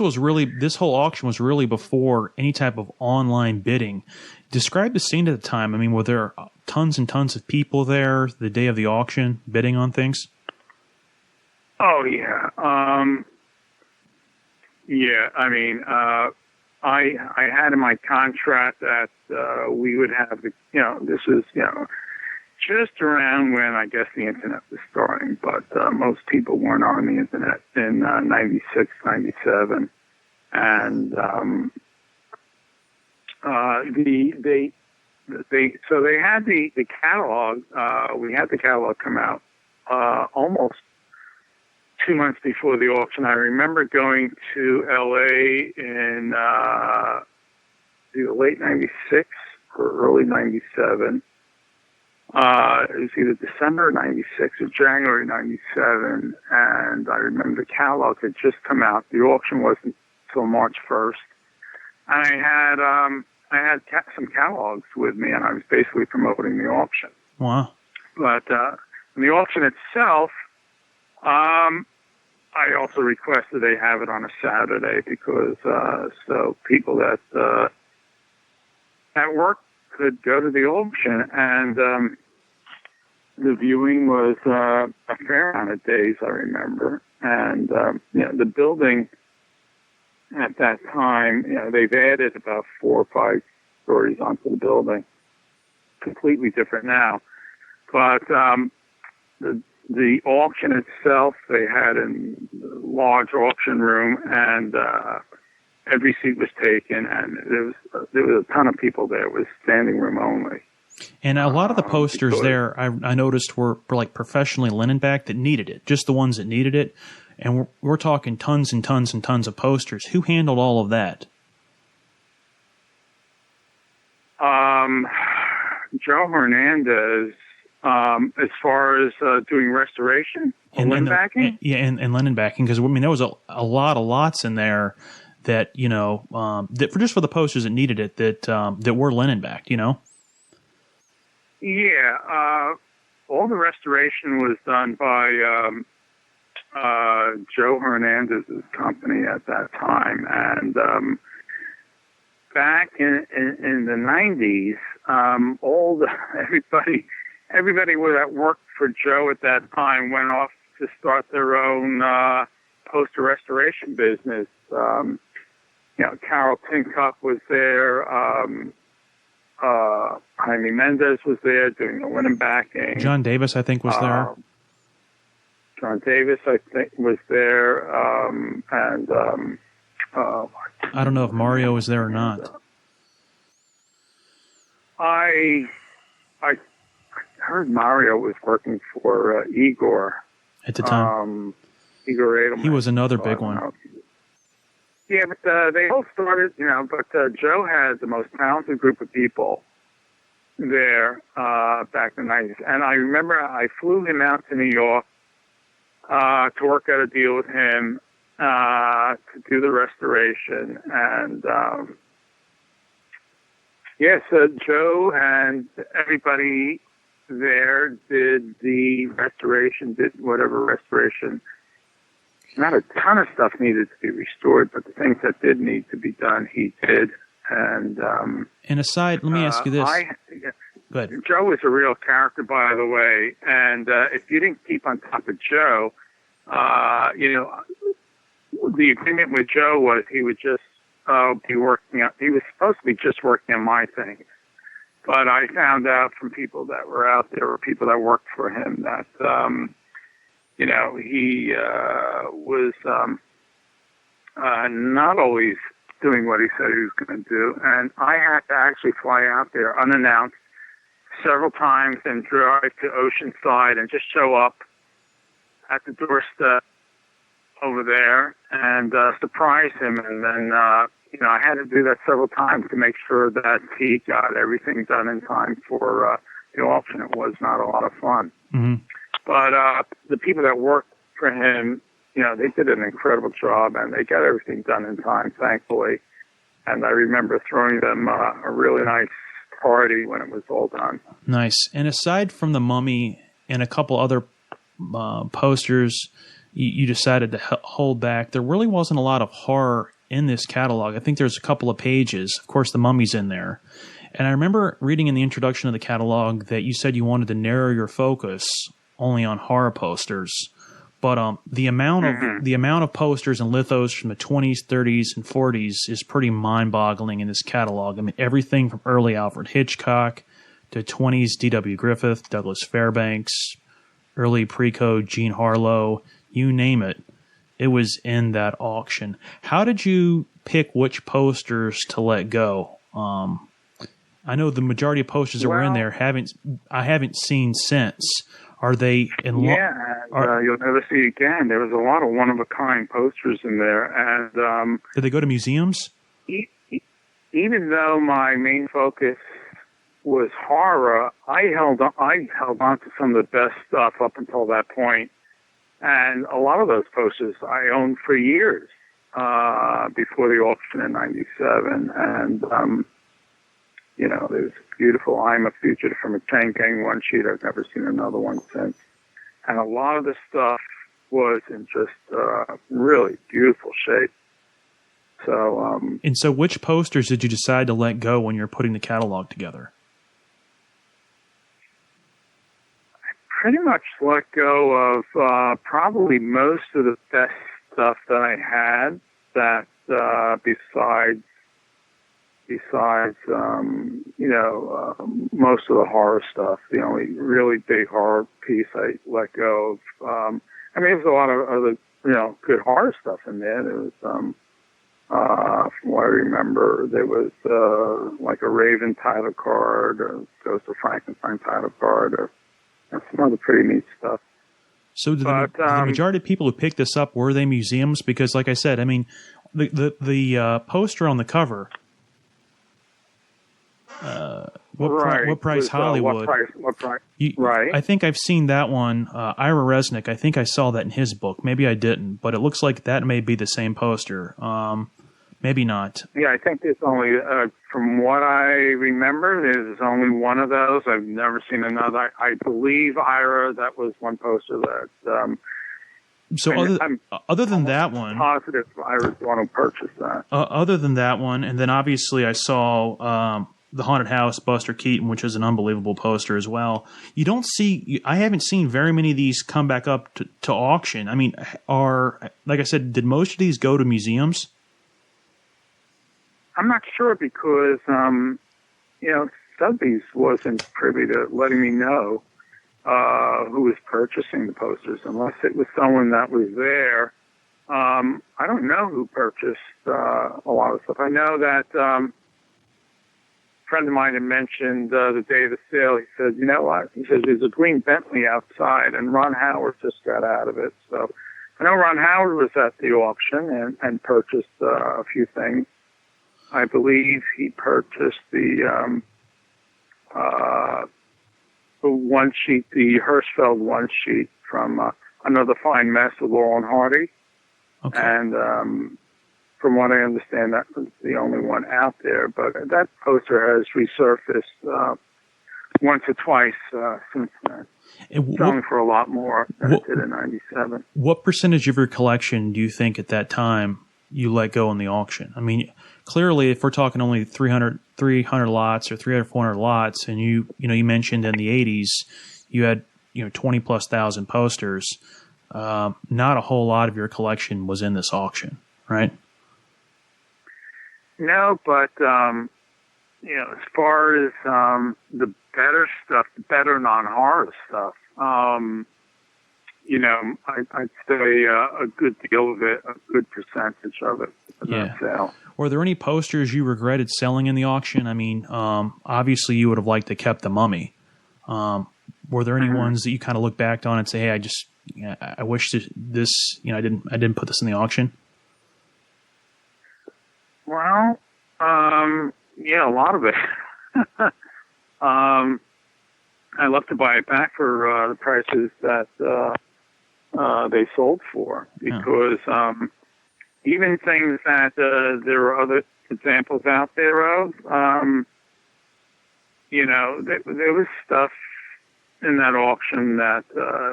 whole auction was really before any type of online bidding. Describe the scene at the time. Were there tons and tons of people there the day of the auction bidding on things? Oh, yeah. I had in my contract that we would have this is, just around when I guess the internet was starting, but most people weren't on the internet in 96, 97. And they had the catalog. We had the catalog come out almost 2 months before the auction. I remember going to LA in either late 96 or early 97. It was either December 96 or January 97, and I remember the catalog had just come out. The auction wasn't until March 1st. And I had some catalogs with me, and I was basically promoting the auction. Wow. But the auction itself, I also requested they have it on a Saturday because so people that at work could go to the auction, and the viewing was a fair amount of days, I remember. And the building at that time, they've added about 4 or 5 stories onto the building, completely different now. But the auction itself, they had a large auction room, and every seat was taken, and there was a ton of people there. It was standing room only. And a lot of the posters there, I noticed, were like professionally linen backed that needed it, just the ones that needed it. And we're talking tons and tons and tons of posters. Who handled all of that? Joe Hernandez As far as doing restoration or linen backing? And linen backing, because I mean there was a lot of lots in there that that for the posters that needed it that were linen backed. Yeah, all the restoration was done by Joe Hernandez's company at that time, and back in the 90s, everybody that worked for Joe at that time went off to start their own poster restoration business. Carol Tincup was there. Jaime Mendez was there doing the linen backing. John Davis, I think, was there. John Davis, I think, was there. I don't know if Mario was there or not. I heard Mario was working for Igor at the time. Igor Edelman. He was another big one. Yeah, but they all started, but Joe had the most talented group of people there back in the 90s. And I remember I flew him out to New York to work out a deal with him to do the restoration. And, so Joe and everybody there did the restoration, did whatever restoration. Not a ton of stuff needed to be restored, but the things that did need to be done, he did. And aside, let me ask you this. Go ahead. Joe was a real character, by the way. And if you didn't keep on top of Joe, the agreement with Joe was he would just be working on. He was supposed to be just working on my things. But I found out from people that were out there, or people that worked for him, that he was not always doing what he said he was going to do. And I had to actually fly out there unannounced several times and drive to Oceanside and just show up at the doorstep over there and surprise him. And then, I had to do that several times to make sure that he got everything done in time for the auction. It was not a lot of fun. Mm-hmm. But the people that worked for him, they did an incredible job, and they got everything done in time, thankfully. And I remember throwing them a really nice party when it was all done. Nice. And aside from the Mummy and a couple other posters you decided to hold back, there really wasn't a lot of horror in this catalog. I think there's a couple of pages. Of course, the Mummy's in there. And I remember reading in the introduction of the catalog that you said you wanted to narrow your focus only on horror posters, but the amount of posters and lithos from the 20s, 30s, and 40s is pretty mind-boggling in this catalog. I mean, everything from early Alfred Hitchcock to 20s D.W. Griffith, Douglas Fairbanks, early pre-code Jean Harlow, you name it. It was in that auction. How did you pick which posters to let go? I know the majority of posters that were in there I haven't seen since. Are they in? You'll never see again. There was a lot of one-of-a-kind posters in there, and did they go to museums? Even though my main focus was horror, I held on to some of the best stuff up until that point, and a lot of those posters I owned for years before the auction in '97, and there's a beautiful I'm a Fugitive from a Chain Gang one sheet. I've never seen another one since. And a lot of the stuff was in just really beautiful shape. So, and so which posters did you decide to let go when you're putting the catalog together? I pretty much let go of probably most of the best stuff that I had that besides most of the horror stuff. The only really big horror piece I let go of. There's a lot of other, good horror stuff in there. There was, from what I remember, there was like a Raven title card, or Ghost of Frankenstein title card, and some other pretty neat stuff. So the majority of people who picked this up, were they museums? Because, like I said, the poster on the cover What price Hollywood? What price? I think I've seen that one. Ira Resnick, I think I saw that in his book. Maybe I didn't, but it looks like that may be the same poster. Maybe not. Yeah, I think there's only, from what I remember, there's only one of those. I've never seen another. I believe, Ira, that was one poster that... So other than that one... positive Ira's the one who purchased that. Other than that one, and then obviously I saw... The Haunted House, Buster Keaton, which is an unbelievable poster as well. You don't see, I haven't seen very many of these come back up to auction. I mean, like I said, did most of these go to museums? I'm not sure because, Sotheby's wasn't privy to letting me know who was purchasing the posters, unless it was someone that was there. I don't know who purchased a lot of stuff. I know that... friend of mine had mentioned the day of the sale. He said, "You know what?" He said, "There's a green Bentley outside, and Ron Howard just got out of it." So I know Ron Howard was at the auction and purchased a few things. I believe he purchased the one sheet, the Hirschfeld one sheet from Another Fine Mess with Laurel and Hardy. Okay. And from what I understand, that was the only one out there. But that poster has resurfaced once or twice since then. Selling for a lot more than it did in 97. What percentage of your collection do you think at that time you let go in the auction? I mean, clearly, if we're talking only 300 lots or 300, 400 lots, and you mentioned in the 80s you had 20,000+ posters, not a whole lot of your collection was in this auction, right? No, but, as far as the better stuff, the better non-horror stuff, I'd say a good deal of it, a good percentage of it in that sale. Were there any posters you regretted selling in the auction? I mean, obviously you would have liked to kept the Mummy. Were there any ones that you kind of look back on and say, "Hey, I wish this, I didn't put this in the auction"? Well, a lot of it. I love to buy it back for the prices that they sold for, because even things that there are other examples out there of, there was stuff in that auction that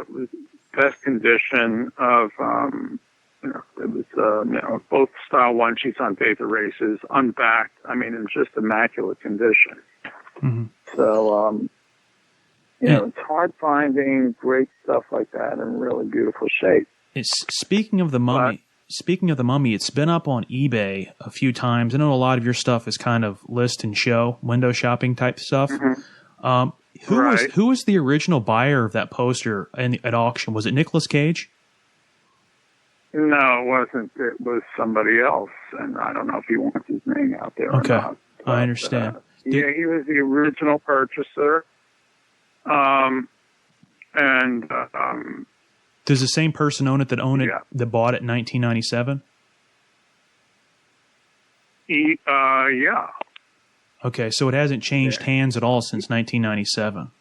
was best condition of, it was, both style one sheets on paper races, unbacked. I mean, in just immaculate condition. Mm-hmm. So, it's hard finding great stuff like that in really beautiful shape. Speaking of the Mummy, it's been up on eBay a few times. I know a lot of your stuff is kind of list and show, window shopping type stuff. Mm-hmm. Who was the original buyer of that poster at auction? Was it Nicolas Cage? No, it wasn't. It was somebody else, and I don't know if he wants his name out there or not. But, I understand. He was the original purchaser. Does the same person own it that that bought it in 1997? Yeah. Okay, so it hasn't changed hands at all since 1997.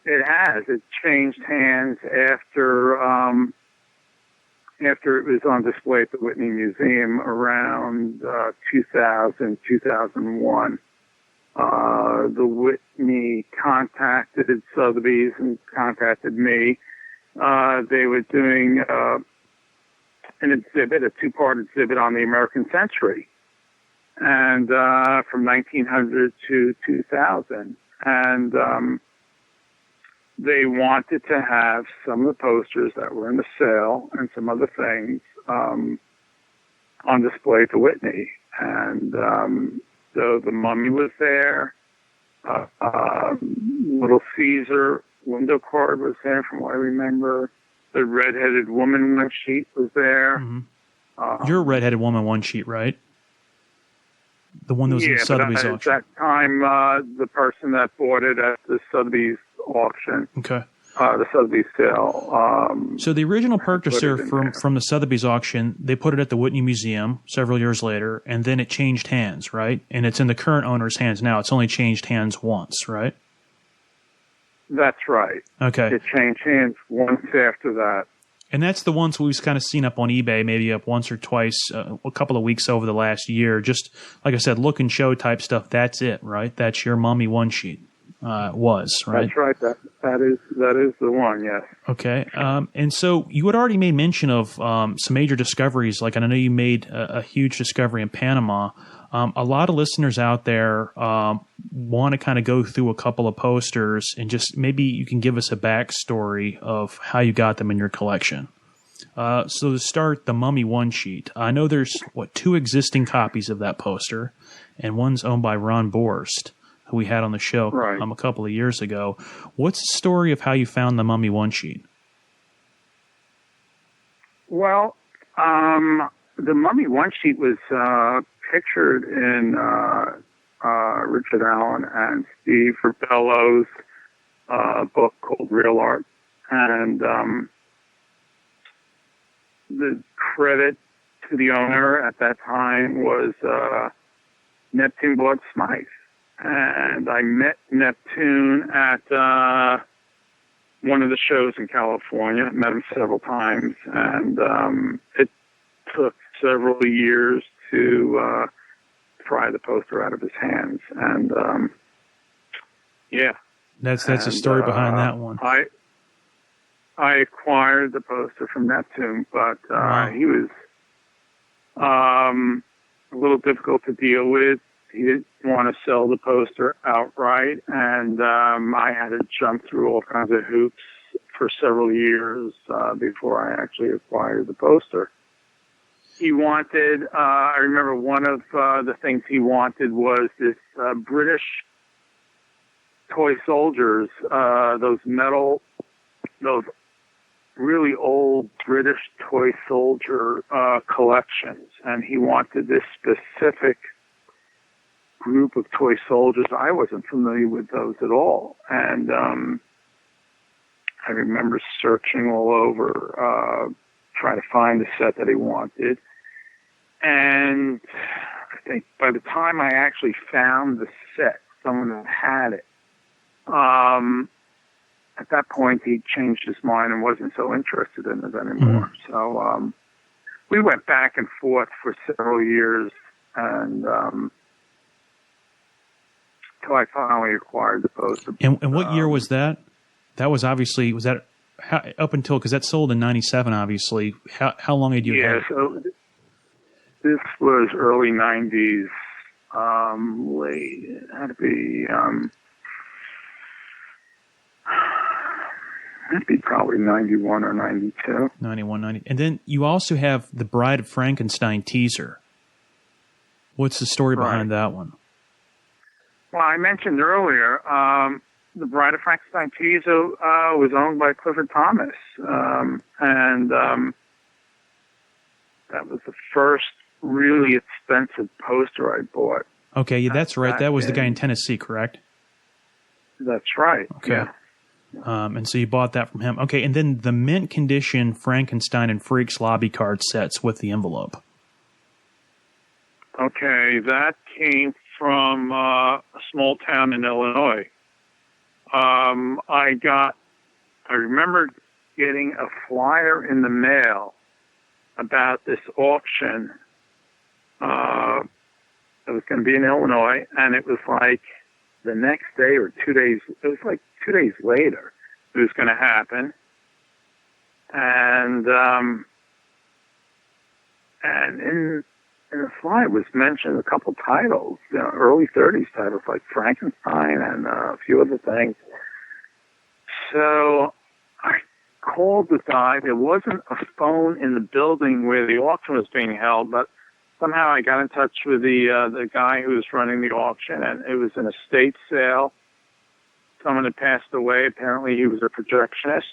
It has. It changed hands after it was on display at the Whitney Museum around 2000, 2001. The Whitney contacted Sotheby's and contacted me. They were doing an exhibit, a two-part exhibit on the American century, and from 1900 to 2000. And they wanted to have some of the posters that were in the sale and some other things on display at the Whitney. And so the Mummy was there. Little Caesar window card was there, from what I remember. The Red-Headed Woman one sheet was there. Mm-hmm. You're a Red-Headed Woman one sheet, right? The one that was in Sotheby's auction. At that time, the person that bought it at the Sotheby's auction. Okay. the Sotheby sale. So the original put purchaser it in there. from the Sotheby's auction, they put it at the Whitney Museum several years later, and then it changed hands, right? And it's in the current owner's hands now. It's only changed hands once, right? That's right. Okay. It changed hands once after that. And that's the ones we've kind of seen up on eBay, maybe up once or twice, a couple of weeks over the last year. Just, like I said, look and show type stuff. That's it, right? That's your Mummy one sheet. Was, right? That's right. That is the one, yes. Okay. And so you had already made mention of some major discoveries. Like, I know you made a huge discovery in Panama. A lot of listeners out there want to kind of go through a couple of posters and just maybe you can give us a backstory of how you got them in your collection. So to start, the Mummy one sheet. I know there's, 2 existing copies of that poster, and one's owned by Ron Borst, who we had on the show a couple of years ago. What's the story of how you found the Mummy one sheet? Well, the Mummy one sheet was pictured in Richard Allen and Steve Rebello's book called Real Art. And the credit to the owner at that time was Neptune Blood Smythe. And I met Neptune at one of the shows in California. Met him several times, and it took several years to pry the poster out of his hands. And that's the story behind that one. I acquired the poster from Neptune, but he was a little difficult to deal with. He didn't want to sell the poster outright, and I had to jump through all kinds of hoops for several years before I actually acquired the poster. He wanted, I remember one of the things he wanted was this British toy soldiers, those really old British toy soldier collections, and he wanted this specific group of toy soldiers. I wasn't familiar with those at all, and I remember searching all over, trying to find the set that he wanted. And I think by the time I actually found the set, someone that had it, at that point he changed his mind and wasn't so interested in it anymore. So we went back and forth for several years, and until I finally acquired the poster. And what year was that? That was obviously, was that up until, because that sold in 97, obviously. How long had you had it? So this was early 90s, late, it had to be, probably 91 or 92. 91, 90. And then you also have the Bride of Frankenstein teaser. What's the story behind that one? Well, I mentioned earlier, the Bride of Frankenstein teaser was owned by Clifford Thomas, and that was the first really expensive poster I bought. Okay, yeah, that's right. That was the guy in Tennessee, correct? That's right. Okay. Yeah. And so you bought that from him. Okay, and then the mint condition Frankenstein and Freaks lobby card sets with the envelope. Okay, that came from a small town in Illinois. I remember getting a flyer in the mail about this auction. It was going to be in Illinois, and it was like the next day or 2 days. It was like 2 days later it was going to happen, and in the flyer was mentioned a couple titles, early 30s titles like Frankenstein and a few other things. So I called the guy. There wasn't a phone in the building where the auction was being held, but somehow I got in touch with the guy who was running the auction, and it was an estate sale. Someone had passed away. Apparently he was a projectionist,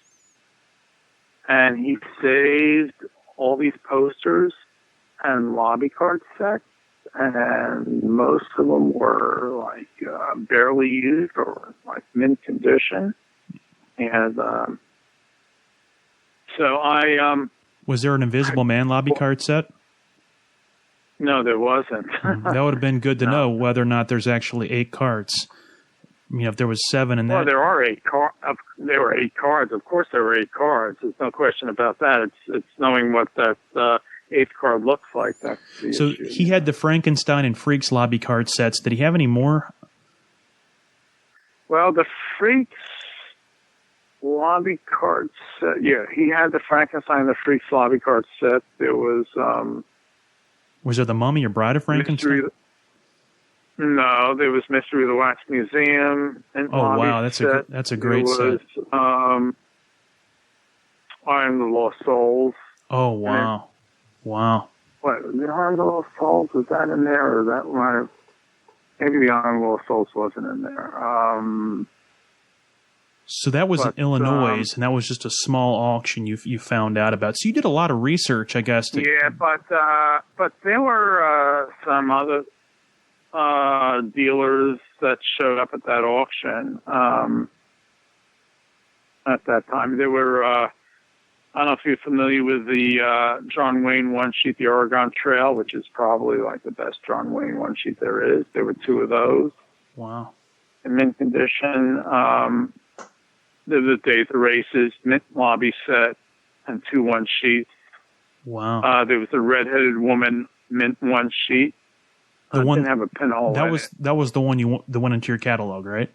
and he saved all these posters and lobby card sets, and most of them were like barely used or like mint condition. And so I... Was there an Invisible Man lobby card set? No, there wasn't. That would have been good to know whether or not there's actually 8 cards. I mean, if there was 7 in that. Well, there are 8 cards. There were 8 cards. Of course, there were 8 cards. There's no question about that. It's knowing what that 8th card looks like. That's the so issue. He had the Frankenstein and Freaks lobby card sets. Did he have any more? Well, the Freaks lobby card set. Yeah, he had the Frankenstein and the Freaks lobby card set. There was. Was there the Mummy or Bride of Frankenstein? No, there was Mystery of the Wax Museum. And wow, that's a great set. Iron of the Lost Souls. Oh wow, wow. What, the Iron of the Lost Souls, was that in there, or that might have? Maybe the Iron of the Lost Souls wasn't in there. So that was in Illinois, and that was just a small auction you found out about. So you did a lot of research, I guess. Yeah, but there were some other dealers that showed up at that auction at that time. There were, I don't know if you're familiar with the John Wayne one-sheet, the Oregon Trail, which is probably like the best John Wayne one-sheet there is. There were 2 of those. Wow. In mint condition. There was the Days of Races, mint lobby set, and 2 one-sheets. Wow. There was a redheaded woman mint one-sheet. The one didn't have a pinhole in it. That was the one that went into your catalog, right?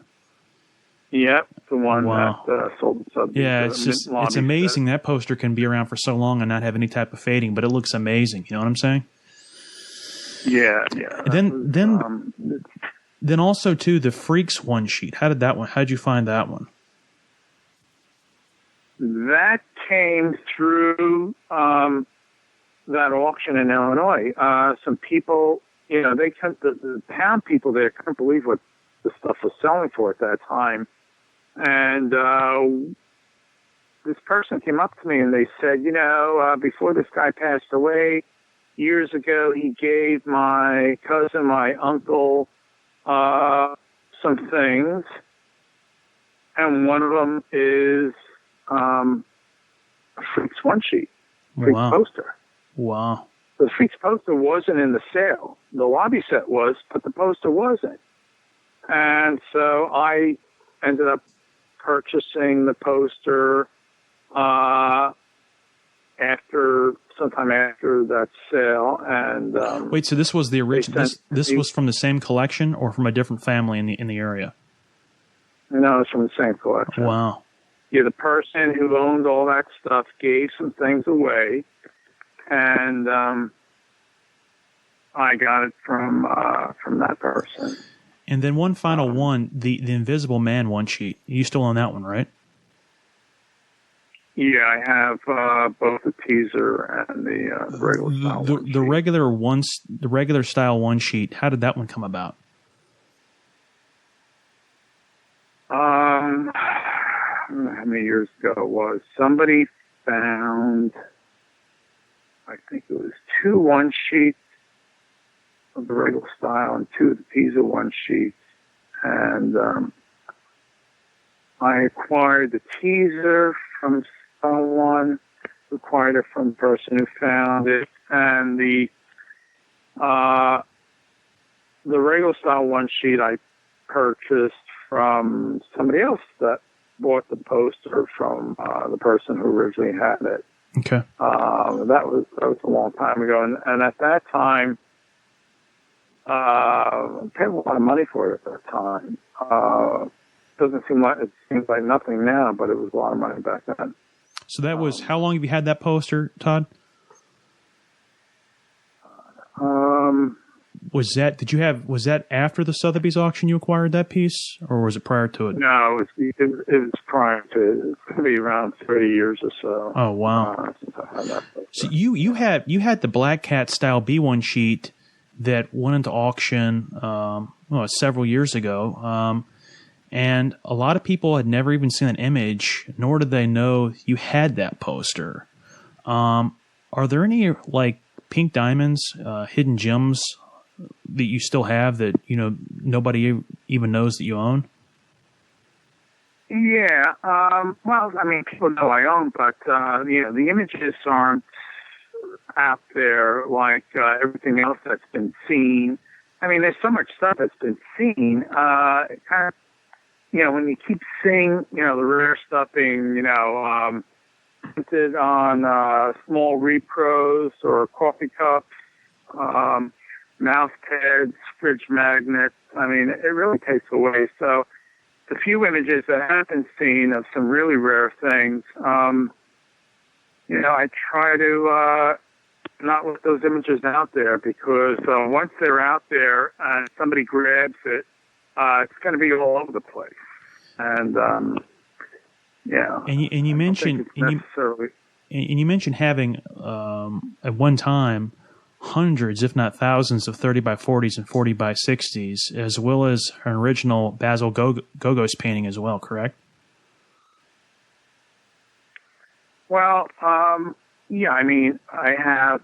Yep, the one that sold the Sotheby's. Yeah, it's amazing that poster can be around for so long and not have any type of fading, but it looks amazing. You know what I'm saying? Yeah. And then also too the Freaks one sheet. How did you find that one? That came through that auction in Illinois. Some people, the town people there couldn't believe what the stuff was selling for at that time. And this person came up to me and they said, before this guy passed away years ago, he gave my cousin, my uncle, some things. And one of them is a Freaks one sheet, Freaks poster. Wow. The Freaks poster wasn't in the sale. The lobby set was, but the poster wasn't. And so I ended up purchasing the poster sometime after that sale. And wait, so this was the original? This was from the same collection or from a different family in the area? No, it's from the same collection. Wow. Yeah, the person who owned all that stuff gave some things away, and I got it from that person. And then one final one, the Invisible Man one sheet. You still own that one, right? Yeah, I have both the teaser and the regular style one sheet. The regular style one sheet. How did that one come about? I don't know how many years ago it was. Somebody found, I think it was 2 one sheets of the regular style and 2 of the teaser one sheets. And I acquired the teaser from someone, acquired it from the person who found it, and the regular style one sheet I purchased from somebody else that bought the poster from the person who originally had it. Okay. That was a long time ago, and at that time, I paid a lot of money for it at that time. It seems like nothing now, but it was a lot of money back then. So that was, how long have you had that poster, Todd? Was that after the Sotheby's auction you acquired that piece, or was it prior to it? No, it was prior to it. It's going to be around 30 years or so. Oh, wow. Since I had that poster. So you had the Black Cat style B1 sheet that went into auction several years ago. And a lot of people had never even seen an image, nor did they know you had that poster. Are there any like pink diamonds, hidden gems that you still have that nobody even knows that you own? Yeah. Well, I mean, people know I own, but the images aren't out there like everything else that's been seen. I mean, there's so much stuff that's been seen. It kind of, when you keep seeing, the rare stuff being, printed on small repros or coffee cups, mouse pads, fridge magnets. I mean, it really takes away. So the few images that have been seen of some really rare things, I try to not let those images out there because once they're out there and somebody grabs it, it's going to be all over the place. And And you mentioned you mentioned having at one time hundreds, if not thousands, of 30 by 40s and 40 by 60s, as well as an original Basil Gogos painting as well. Correct? Well, yeah. I mean, I have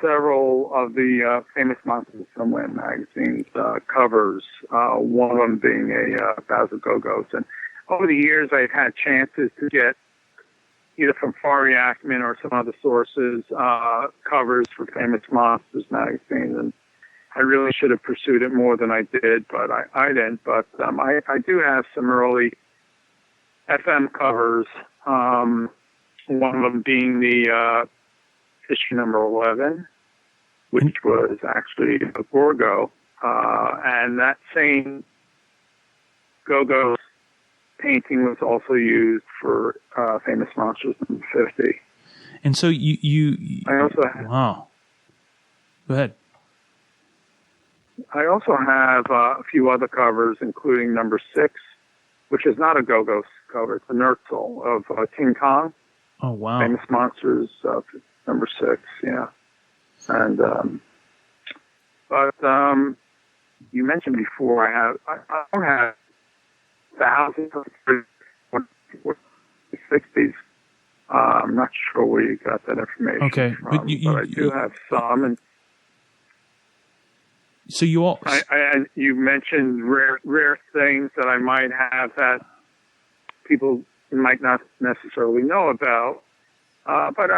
several of the famous Monsters of Filmland magazines covers. One of them being a Basil Gogos, and over the years I've had chances to get either from Fari Ackman or some other sources covers for famous Monsters magazines, and I really should have pursued it more than I did, but I didn't. But I do have some early FM covers. One of them being the issue number 11, which was actually a Gorgo, and that same Gogos painting was also used for famous Monsters number 50. And so I also have, wow. Go ahead. I also have a few other covers, including number 6, which is not a Gogos cover. It's a Nertzl of King Kong. Oh, wow. Famous Monsters, number 6, yeah. And, but you mentioned before, I don't have thousands of 60s. I'm not sure where you got that information from, but I do have some. And so you all, you mentioned rare things that I might have that people might not necessarily know about, but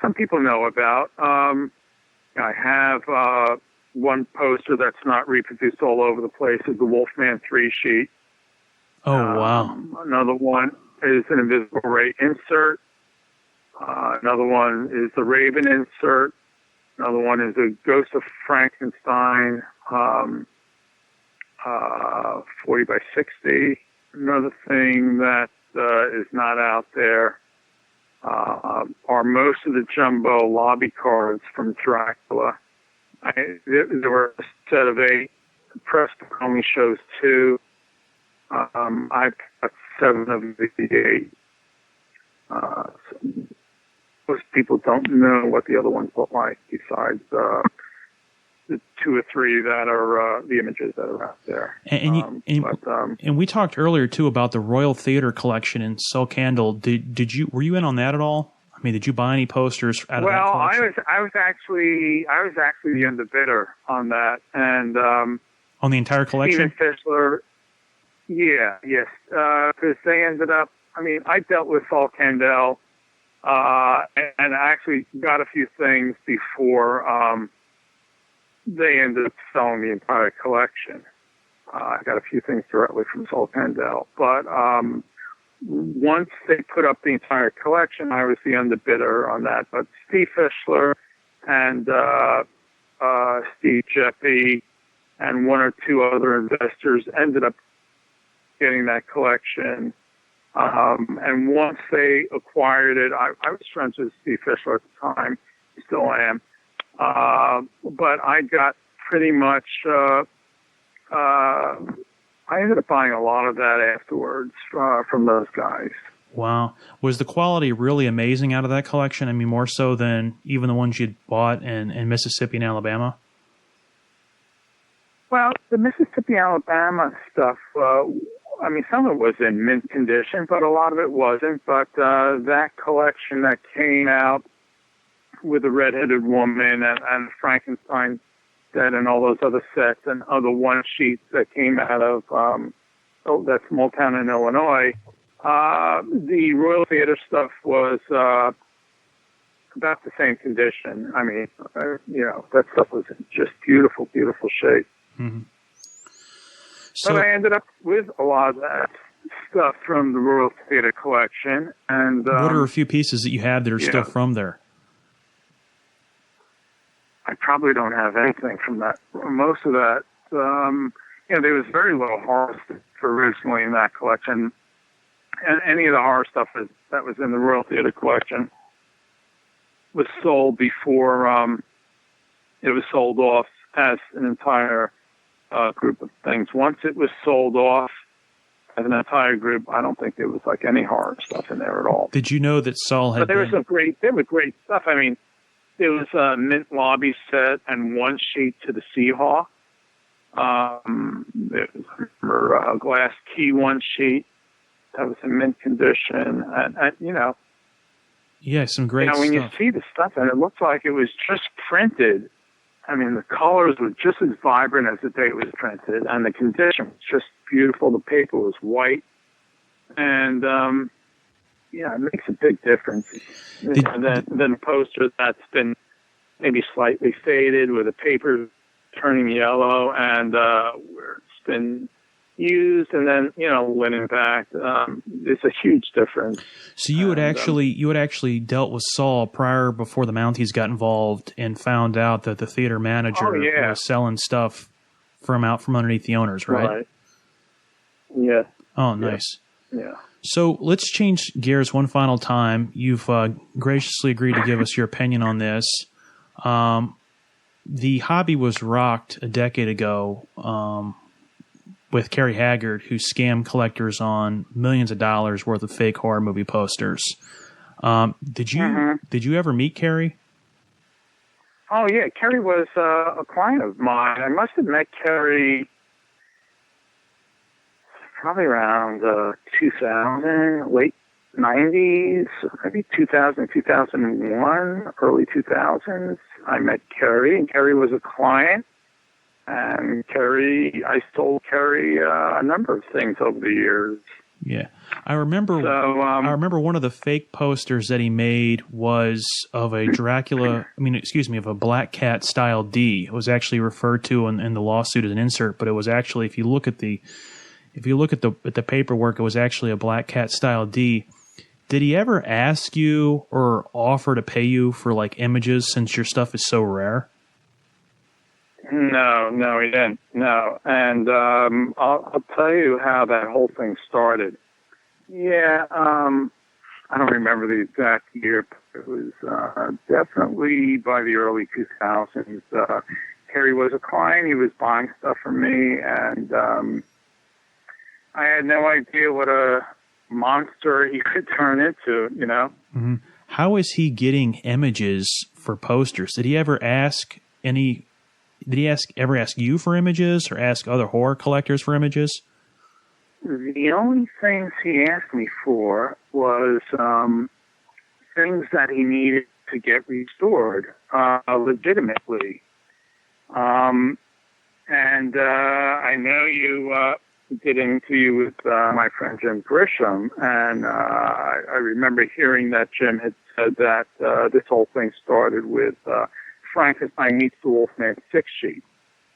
some people know about. I have one poster that's not reproduced all over the place is the Wolfman 3 sheet. Oh wow! Another one is an Invisible Ray insert. Another one is the Raven insert. Another one is a Ghost of Frankenstein, 40 by 60. Another thing that is not out there are most of the jumbo lobby cards from Dracula. There were a set of 8. The press book only shows 2. I've got 7 of the 8. Most people don't know what the other ones look like besides the 2 or 3 that are the images that are out there. And we talked earlier too about the Royal Theatre collection in Soul Candle. Were you in on that at all? I mean, did you buy any posters out of that collection? Well, I was actually the underbidder on that, and on the entire collection. Stephen Fischler, yes, because they ended up. I mean, I dealt with Saul Candle, and I actually got a few things before they ended up selling the entire collection. I got a few things directly from Saul Candle, but once they put up the entire collection, I was the underbidder on that. But Steve Fischler and Steve Jeffy and 1 or 2 other investors ended up getting that collection. And once they acquired it, I was friends with Steve Fischler at the time, still am. But I got pretty much, I ended up buying a lot of that afterwards from those guys. Wow. Was the quality really amazing out of that collection? I mean, more so than even the ones you'd bought in Mississippi and Alabama? Well, the Mississippi, Alabama stuff, I mean, some of it was in mint condition, but a lot of it wasn't. But that collection that came out with the redheaded woman and Frankenstein Dead and all those other sets and other one sheets that came out of that small town in Illinois. The Royal Theater stuff was about the same condition. I mean, that stuff was in just beautiful, beautiful shape. Mm-hmm. So, but I ended up with a lot of that stuff from the Royal Theater collection. And what are a few pieces that you have that are still from there? I probably don't have anything from that. Most of that, there was very little horror stuff originally in that collection. And any of the horror stuff that was in the Royal Theater collection was sold before it was sold off as an entire group of things. Once it was sold off as an entire group, I don't think there was like any horror stuff in there at all. Did you know that Saul had? But there was great stuff. I mean, there was a mint lobby set and one sheet to the Seahawk. There was a glass key one sheet that was in mint condition, and yeah, some great stuff. When you see the stuff, and it looks like it was just printed. I mean, the colors were just as vibrant as the day it was printed, and the condition was just beautiful. The paper was white, and it makes a big difference. And then a poster that's been maybe slightly faded, with the paper turning yellow, and where it's been used, and then linen back. It's a huge difference. So you had actually dealt with Saul before the Mounties got involved, and found out that the theater manager was selling stuff from underneath the owners, right? Yeah. Oh, nice. Yeah. So let's change gears one final time. You've graciously agreed to give us your opinion on this. The hobby was rocked a decade ago with Carrie Haggard, who scammed collectors on millions of dollars worth of fake horror movie posters. Did you ever meet Carrie? Oh yeah, Carrie was a client of mine. I must have met Carrie probably around 2000, late 90s, maybe 2000, 2001, early 2000s. I met Carrie, and Carrie was a client. And I sold Carrie a number of things over the years. Yeah, I remember. I remember one of the fake posters that he made was of a of a Black Cat style D. It was actually referred to in the lawsuit as an insert, but it was actually, if you look at the paperwork, it was actually a Black Cat style D. Did he ever ask you or offer to pay you for like images, since your stuff is so rare? No, he didn't. No, and I'll tell you how that whole thing started. Yeah, I don't remember the exact year, but it was definitely by the early 2000s. Harry was a client. He was buying stuff from me, and I had no idea what a monster he could turn into, Mm-hmm. How is he getting images for posters? Did he ever ask you for images, or ask other horror collectors for images? The only things he asked me for was things that he needed to get restored legitimately. And I know you did an interview with my friend Jim Grisham, and I remember hearing that Jim had said that this whole thing started with Frankenstein meets the Wolfman 6 sheet.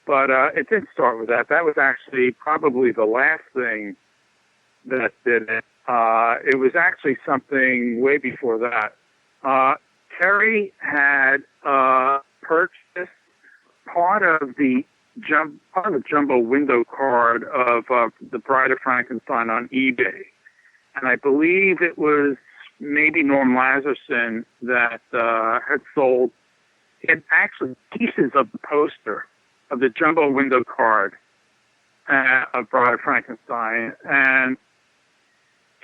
But it didn't start with that. That was actually probably the last thing that did it. It was actually something way before that. Terry had purchased part of the jumbo window card of The Bride of Frankenstein on eBay. And I believe it was maybe Norm Lazarson that had sold actually pieces of the poster of the jumbo window card of Bride of Frankenstein. And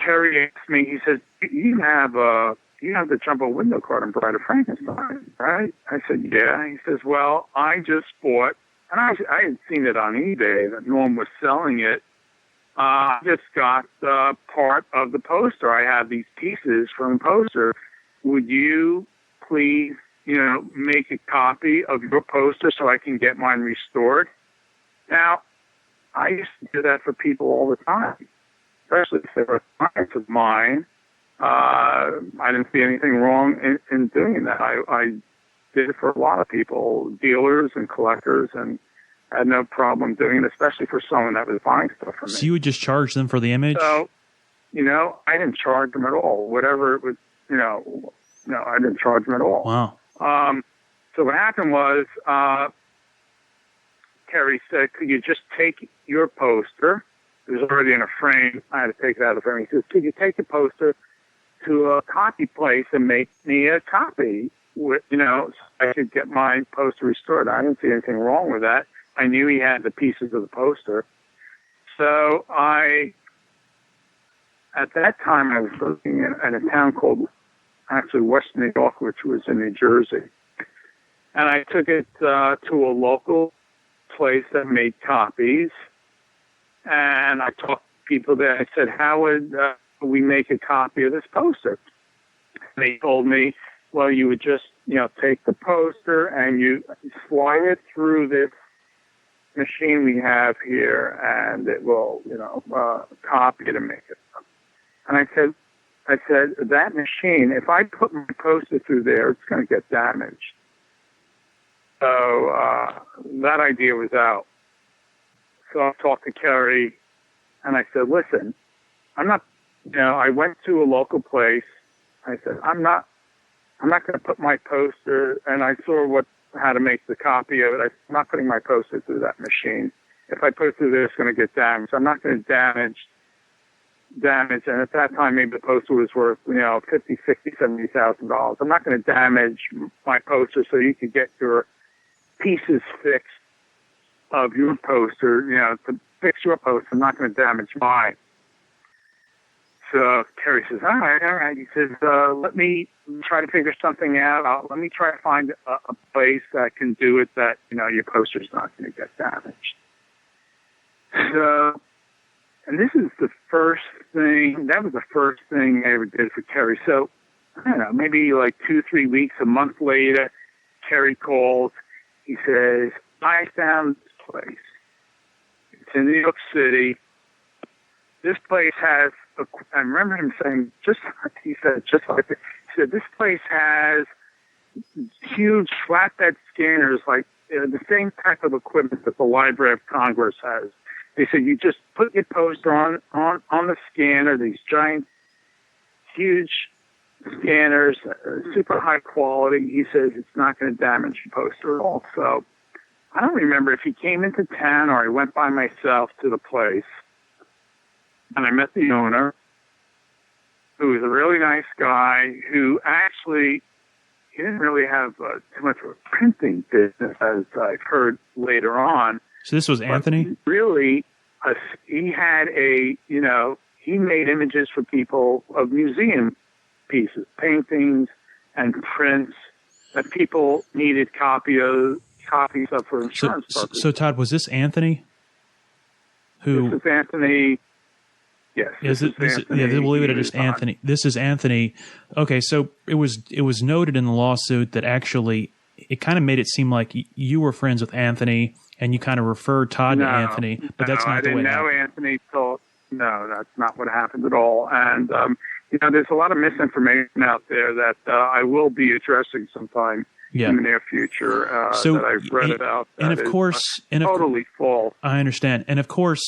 Terry asked me, he said, you have the jumbo window card on Bride of Frankenstein, right? I said, yeah. He says, well, I just bought, and I had seen it on eBay that Norm was selling it. I just got part of the poster. I have these pieces from the poster. Would you please make a copy of your poster so I can get mine restored? Now, I used to do that for people all the time, especially if they were clients of mine. I didn't see anything wrong in doing that. I did it for a lot of people, dealers and collectors, and I had no problem doing it, especially for someone that was buying stuff from me. So you would just charge them for the image? So, I didn't charge them at all. Whatever it was, I didn't charge them at all. Wow. So what happened was, Terry said, could you just take your poster? It was already in a frame. I had to take it out of the frame. He says, could you take the poster to a copy place and make me a copy, so I could get my poster restored? I didn't see anything wrong with that. I knew he had the pieces of the poster. So at that time, I was living in a town called, actually, West New York, which was in New Jersey. And I took it to a local place that made copies. And I talked to people there. I said, how would we make a copy of this poster? And they told me, well, you would just, take the poster and you slide it through this machine we have here, and it will, copy it and make it. And I said, that machine, if I put my poster through there, it's going to get damaged. So that idea was out. So I talked to Kerry, and I said, listen, I'm not, I went to a local place. I said, I'm not going to put my poster, and I saw how to make the copy of it. I'm not putting my poster through that machine. If I put it through there, it's going to get damaged. I'm not going to damage. And at that time, maybe the poster was worth, $50,000, $60,000, $70,000. I'm not going to damage my poster so you could get your pieces fixed of your poster, to fix your poster. I'm not going to damage mine. So Terry says, all right. He says, let me try to figure something out. Let me try to find a place that can do it that, your poster's not going to get damaged. So, and this is the first thing, that was the first thing I ever did for Terry. So, I don't know, maybe like 2-3 weeks, a month later, Terry calls. He says, I found this place. It's in New York City. This place has, I remember him saying, he said, this place has huge flatbed scanners, like the same type of equipment that the Library of Congress has. They said, you just put your poster on the scanner, these giant, huge scanners, super high quality. He says it's not going to damage your poster at all. So I don't remember if he came into town or I went by myself to the place. And I met the owner, who was a really nice guy, who actually, he didn't really have too much of a printing business, as I've heard later on. So this was Anthony? Really, he had he made images for people of museum pieces, paintings and prints that people needed copies of for insurance purposes. So Todd, was this Anthony? This is Anthony. Yes. We'll leave it at just Anthony. This is Anthony. Okay, so it was noted in the lawsuit that actually it kind of made it seem like you were friends with Anthony and you kind of referred Todd to Anthony, but that's not the way it happened. I didn't know Anthony told. No, that's not what happened at all. And there's a lot of misinformation out there that I will be addressing sometime in the near future that I've read about. And of course, totally false. I understand. And of course,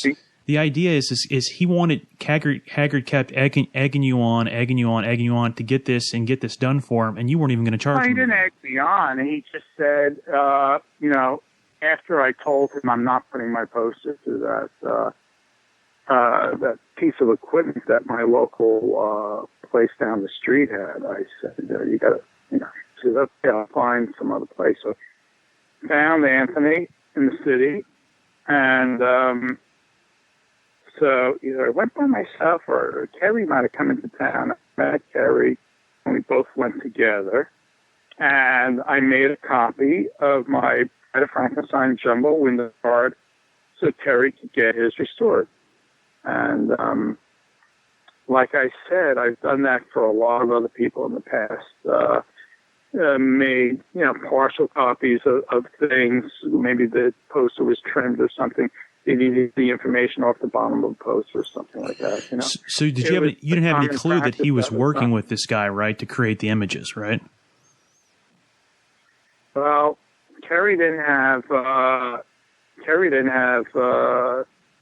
the idea is he wanted Haggard kept egging you on to get this done for him, and you weren't even going to charge him. He didn't egg me on. He just said, after I told him I'm not putting my poster through that piece of equipment that my local place down the street had, I said, you got to, said, okay, I'll find some other place. So found Anthony in the city, and so either I went by myself or Kerry might have come into town. I met Kerry, and we both went together. And I made a copy of my Bride of Frankenstein jumbo window card so Kerry could get his restored. And like I said, I've done that for a lot of other people in the past. made, partial copies of things. Maybe the poster was trimmed or something. They needed the information off the bottom of the poster or something like that. So did you didn't have any clue that he was working with this guy, right, to create the images, right? Well, Kerry didn't have.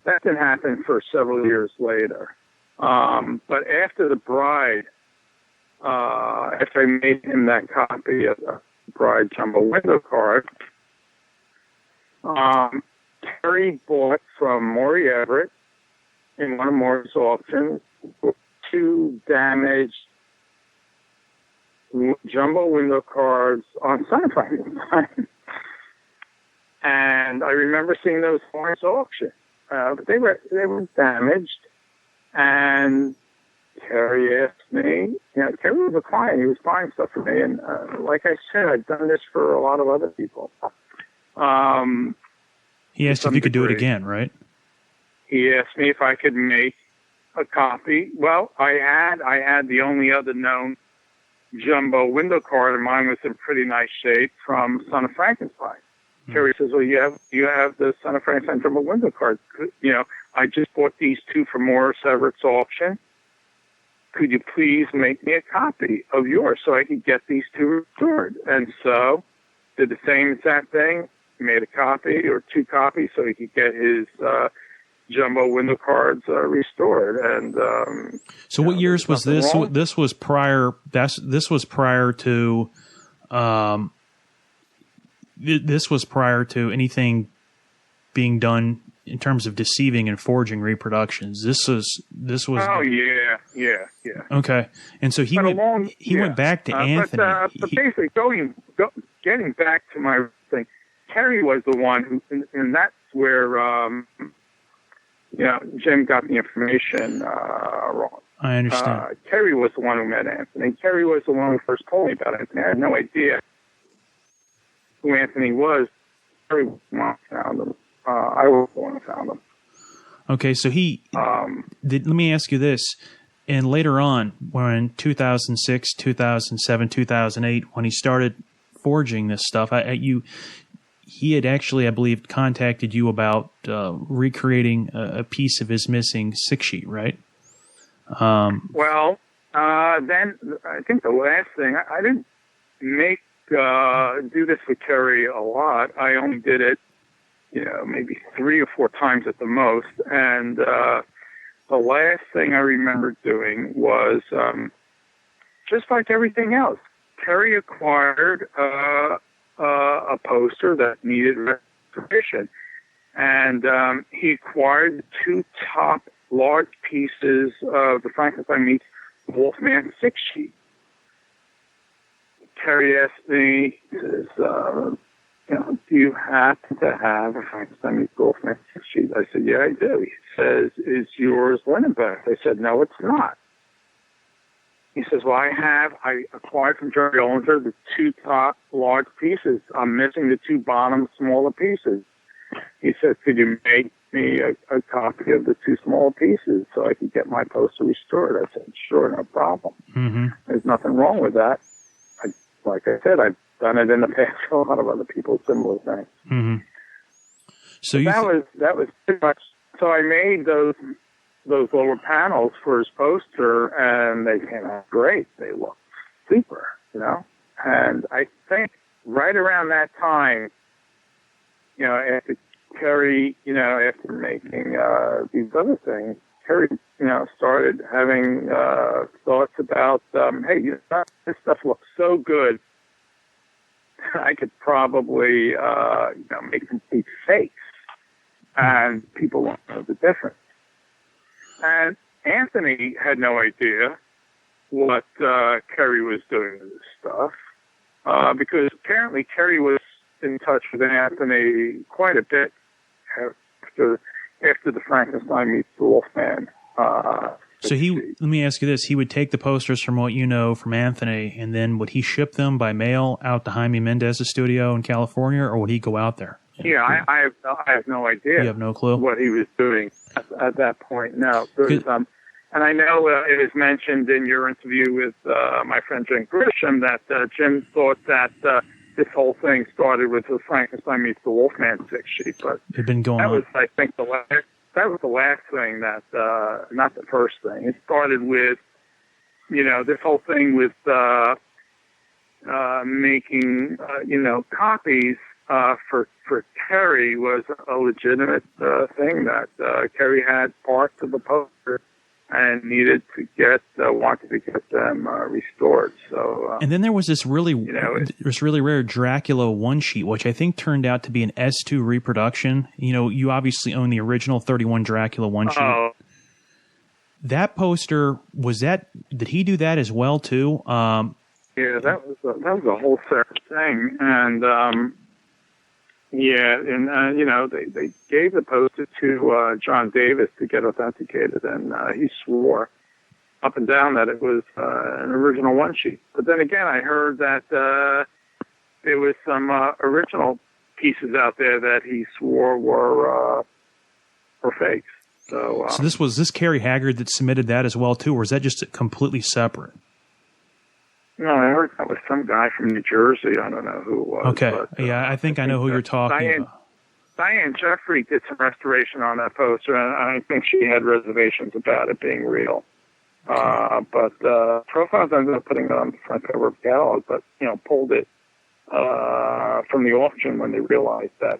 That didn't happen for several years later. But after The Bride, after I made him that copy of the Bride jumbo window card, Kerry bought from Maury Everett in one of Maury's auctions 2 damaged jumbo window cards on Son of Frankenstein. And I remember seeing those at Maury's auction. But they were damaged, and Kerry asked me, Kerry was a client, he was buying stuff for me, and like I said, I've done this for a lot of other people. He asked if you could do it again, right? He asked me if I could make a copy. Well, I had the only other known jumbo window card, and mine was in pretty nice shape, from Son of Frankenstein. Kerry says, well, you have the Son of Frankenstein jumbo window card. I just bought these 2 from Morris Everett's auction. Could you please make me a copy of yours so I could get these 2 restored? And so did the same exact thing, made a copy or 2 copies so he could get his jumbo window cards restored. And so what years was this? This was prior. This was prior to. This was prior to anything being done in terms of deceiving and forging reproductions. This was. Oh yeah. Okay, and so he went back to Anthony. But basically, getting back to my thing, Kerry was the one who, and that's where Jim got the information wrong. I understand. Kerry was the one who met Anthony. Kerry was the one who first told me about Anthony. I had no idea who Anthony was. Kerry was the one who found him. I was the one who found him. Okay, so let me ask you this. And later on, when 2006, 2007, 2008, when he started forging this stuff, he had actually, I believe, contacted you about recreating a piece of his missing 6-sheet, right? Then I think the last thing, I didn't do this with Kerry a lot. I only did it, maybe 3 or 4 times at the most. And the last thing I remember doing was just like everything else. Kerry acquired a poster that needed restoration, and he acquired the 2 top large pieces of the Frankenstein meets Wolfman 6-sheet. Kerry asked me, he says, do you happen to have a Frankenstein meets Wolfman 6-sheet? I said, yeah, I do. He says, is yours linen-bound? I said, no, it's not. He says, well, I acquired from Jerry Ollinger the 2 top large pieces. I'm missing the 2 bottom smaller pieces. He said, could you make me a copy of the 2 small pieces so I could get my poster restored? I said, sure, no problem. Mm-hmm. There's nothing wrong with that. Like I said, I've done it in the past for a lot of other people, similar things. Mm-hmm. So that was pretty much. So I made those lower panels for his poster, and they came out great. They looked super, And I think right around that time, after Kerry, after making these other things, Kerry, started having thoughts about, hey, this stuff looks so good. I could probably, make complete fakes, and people won't know the difference. And Anthony had no idea what Kerry was doing with this stuff, because apparently Kerry was in touch with Anthony quite a bit after the Frankenstein meets the Wolfman. So let me ask you this: he would take the posters from what you know from Anthony, and then would he ship them by mail out to Jaime Mendez's studio in California, or would he go out there? Yeah, I have no idea. You have no clue what he was doing at that point. No, because And I know it was mentioned in your interview with my friend Jim Grisham that Jim thought that this whole thing started with the Frankenstein meets the Wolfman 6-sheet, but It'd been going that on. was, I think, that was the last thing that, not the first thing. It started with, this whole thing with making, copies for Kerry was a legitimate thing that Kerry had parts of the poster and needed to wanted to get them restored. So, and then there was this really rare Dracula one sheet, which I think turned out to be an S2 reproduction. You obviously own the original 31 Dracula one sheet. That poster did he do that as well too? Yeah, that was a whole separate thing, and they gave the poster to John Davis to get authenticated, and he swore up and down that it was an original one sheet. But then again, I heard that there was some original pieces out there that he swore were fakes. So this was Kerry Haggard that submitted that as well too, or is that just completely separate? No, I heard that was some guy from New Jersey. I don't know who it was. Okay. But, I think I know who you're talking about. Diane Jeffrey did some restoration on that poster, and I think she had reservations about it being real. But Profiles ended up putting it on the front cover of the catalog, but, pulled it from the auction when they realized that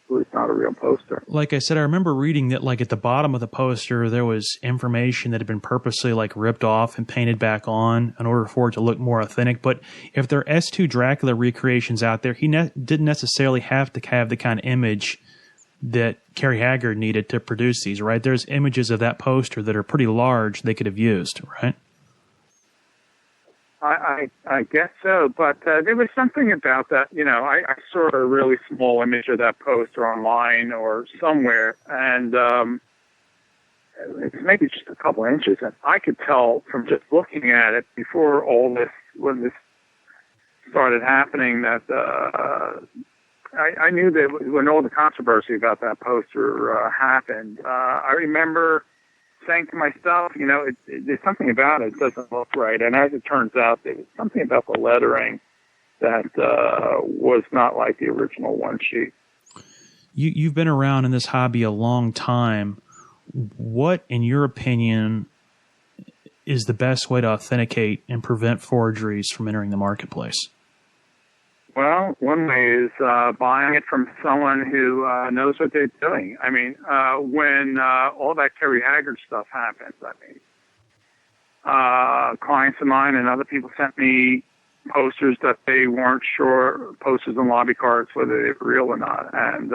it was not a real poster. Like I said, I remember reading that, like, at the bottom of the poster, there was information that had been purposely, like, ripped off and painted back on in order for it to look more authentic. But if there are S2 Dracula recreations out there, he didn't necessarily have to have the kind of image that Kerry Haggard needed to produce these, right? There's images of that poster that are pretty large they could have used, right? I guess so, but there was something about that. I saw a really small image of that poster online or somewhere, and it's maybe just a couple inches, and I could tell from just looking at it before when this started happening, that I knew that when all the controversy about that poster happened, I remember saying to myself, there's something about it that doesn't look right. And as it turns out, there was something about the lettering that was not like the original one sheet. You've been around in this hobby a long time. What, in your opinion, is the best way to authenticate and prevent forgeries from entering the marketplace? Well, one way is buying it from someone who knows what they're doing. I mean, when all that Kerry Haggard stuff happened, clients of mine and other people sent me posters that they weren't sure, posters and lobby cards, whether they were real or not. And,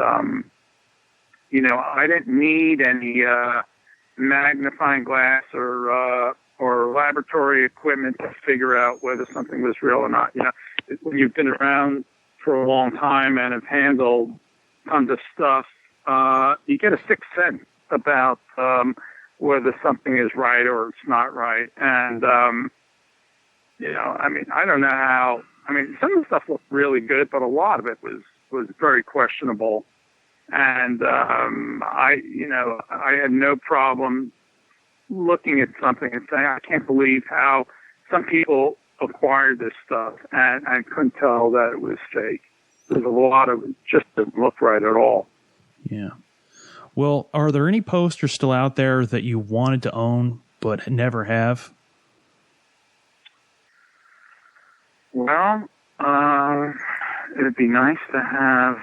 I didn't need any magnifying glass or laboratory equipment to figure out whether something was real or not. When you've been around for a long time and have handled tons of stuff, you get a sixth sense about whether something is right or it's not right. And, I don't know how. Some of the stuff looked really good, but a lot of it was very questionable. And I had no problem looking at something and saying, I can't believe how some people acquired this stuff and couldn't tell that it was fake. There's a lot of it just didn't look right at all. Yeah. Well, are there any posters still out there that you wanted to own but never have? Well, it'd be nice to have.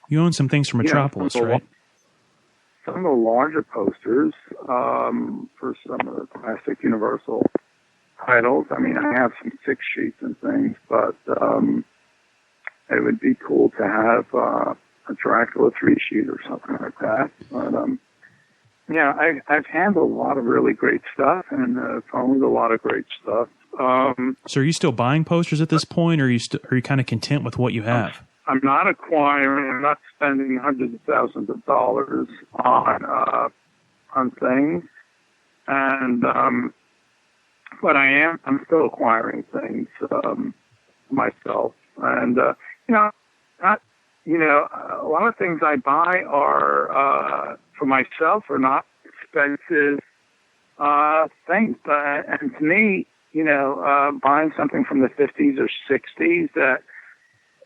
You own some things from Metropolis, right? Some of the larger posters for some of the classic Universal titles. I have some 6-sheets and things, but it would be cool to have a Dracula 3-sheet or something like that. But I've handled a lot of really great stuff and owned a lot of great stuff. So are you still buying posters at this point, or are you kind of content with what you have? I'm not acquiring. I'm not spending hundreds of thousands of dollars on things, and but I'm still acquiring things myself, and a lot of things I buy are for myself are not expensive things. And to me, buying something from the 50s or 60s that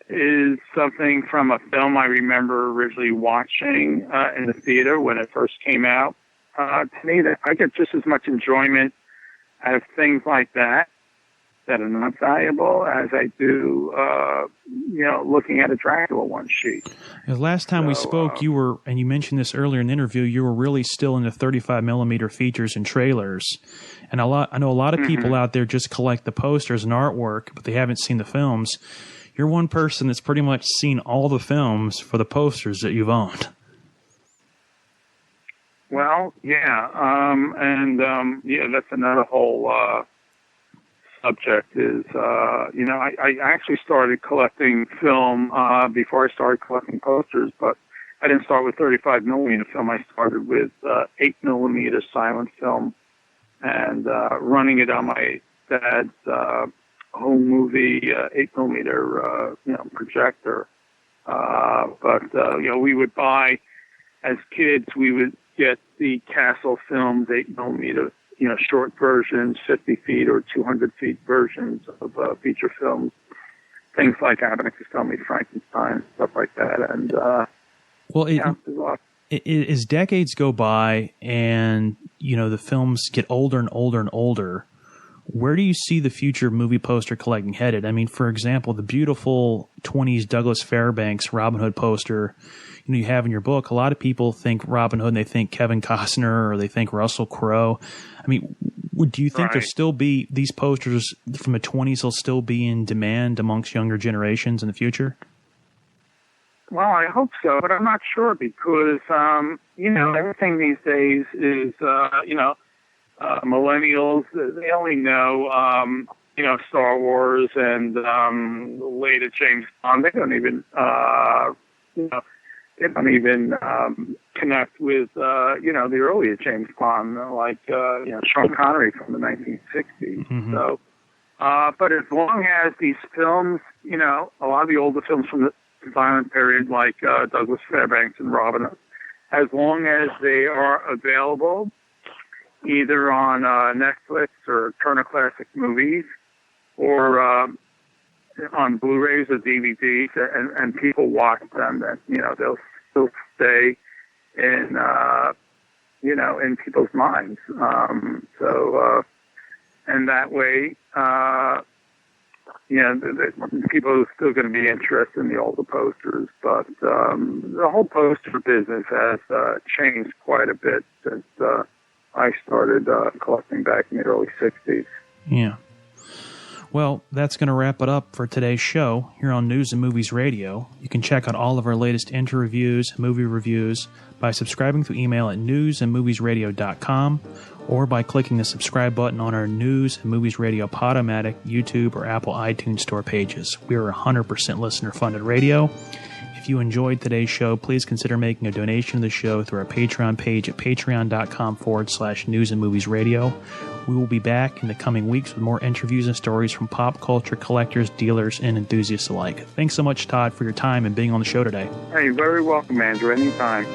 is something from a film I remember originally watching in the theater when it first came out. To me, that I get just as much enjoyment out of things like that are not valuable as I do, looking at a Dracula one sheet. The last time we spoke, you were, and you mentioned this earlier in the interview, you were really still into 35 millimeter features and trailers. And I know a lot of people out there just collect the posters and artwork, but they haven't seen the films. You're one person that's pretty much seen all the films for the posters that you've owned. Well, yeah, that's another whole subject is, I actually started collecting film before I started collecting posters, but I didn't start with 35 millimeter film. I started with 8 millimeter silent film and running it on my dad's home movie 8 millimeter projector. We would buy, as kids, we would get the Castle Films 8 millimeter, short versions, 50 feet or 200 feet versions of feature films, things like Abbott and Costello Meet Frankenstein, stuff like that. And as decades go by and the films get older and older and older, where do you see the future movie poster collecting headed? I mean, for example, the beautiful 20s Douglas Fairbanks Robin Hood poster you have in your book. A lot of people think Robin Hood and they think Kevin Costner or they think Russell Crowe. I mean, do you think there'll still be these posters from the 20s will still be in demand amongst younger generations in the future? Well, I hope so, but I'm not sure because, everything these days is, millennials, they only know, Star Wars and later James Bond. They don't even, connect with, the earlier James Bond, like, Sean Connery from the 1960s. Mm-hmm. So, but as long as these films, a lot of the older films from the silent period, like Douglas Fairbanks and Robin Hood, as long as they are available, either on Netflix or Turner Classic Movies, or on Blu-rays or DVDs, and people watch them, that they'll still stay in in people's minds. And that way, people are still going to be interested in the older posters, but the whole poster business has changed quite a bit since I started collecting back in the early 60s. Yeah. Well, that's going to wrap it up for today's show here on News and Movies Radio. You can check out all of our latest interviews, movie reviews, by subscribing through email at newsandmoviesradio.com or by clicking the subscribe button on our News and Movies Radio Podomatic, YouTube, or Apple iTunes store pages. We are 100% listener-funded radio. If you enjoyed today's show, please consider making a donation to the show through our Patreon page at patreon.com/News and Movies Radio. We will be back in the coming weeks with more interviews and stories from pop culture collectors, dealers, and enthusiasts alike. Thanks so much, Todd, for your time and being on the show today. Hey, very welcome, Andrew. Anytime.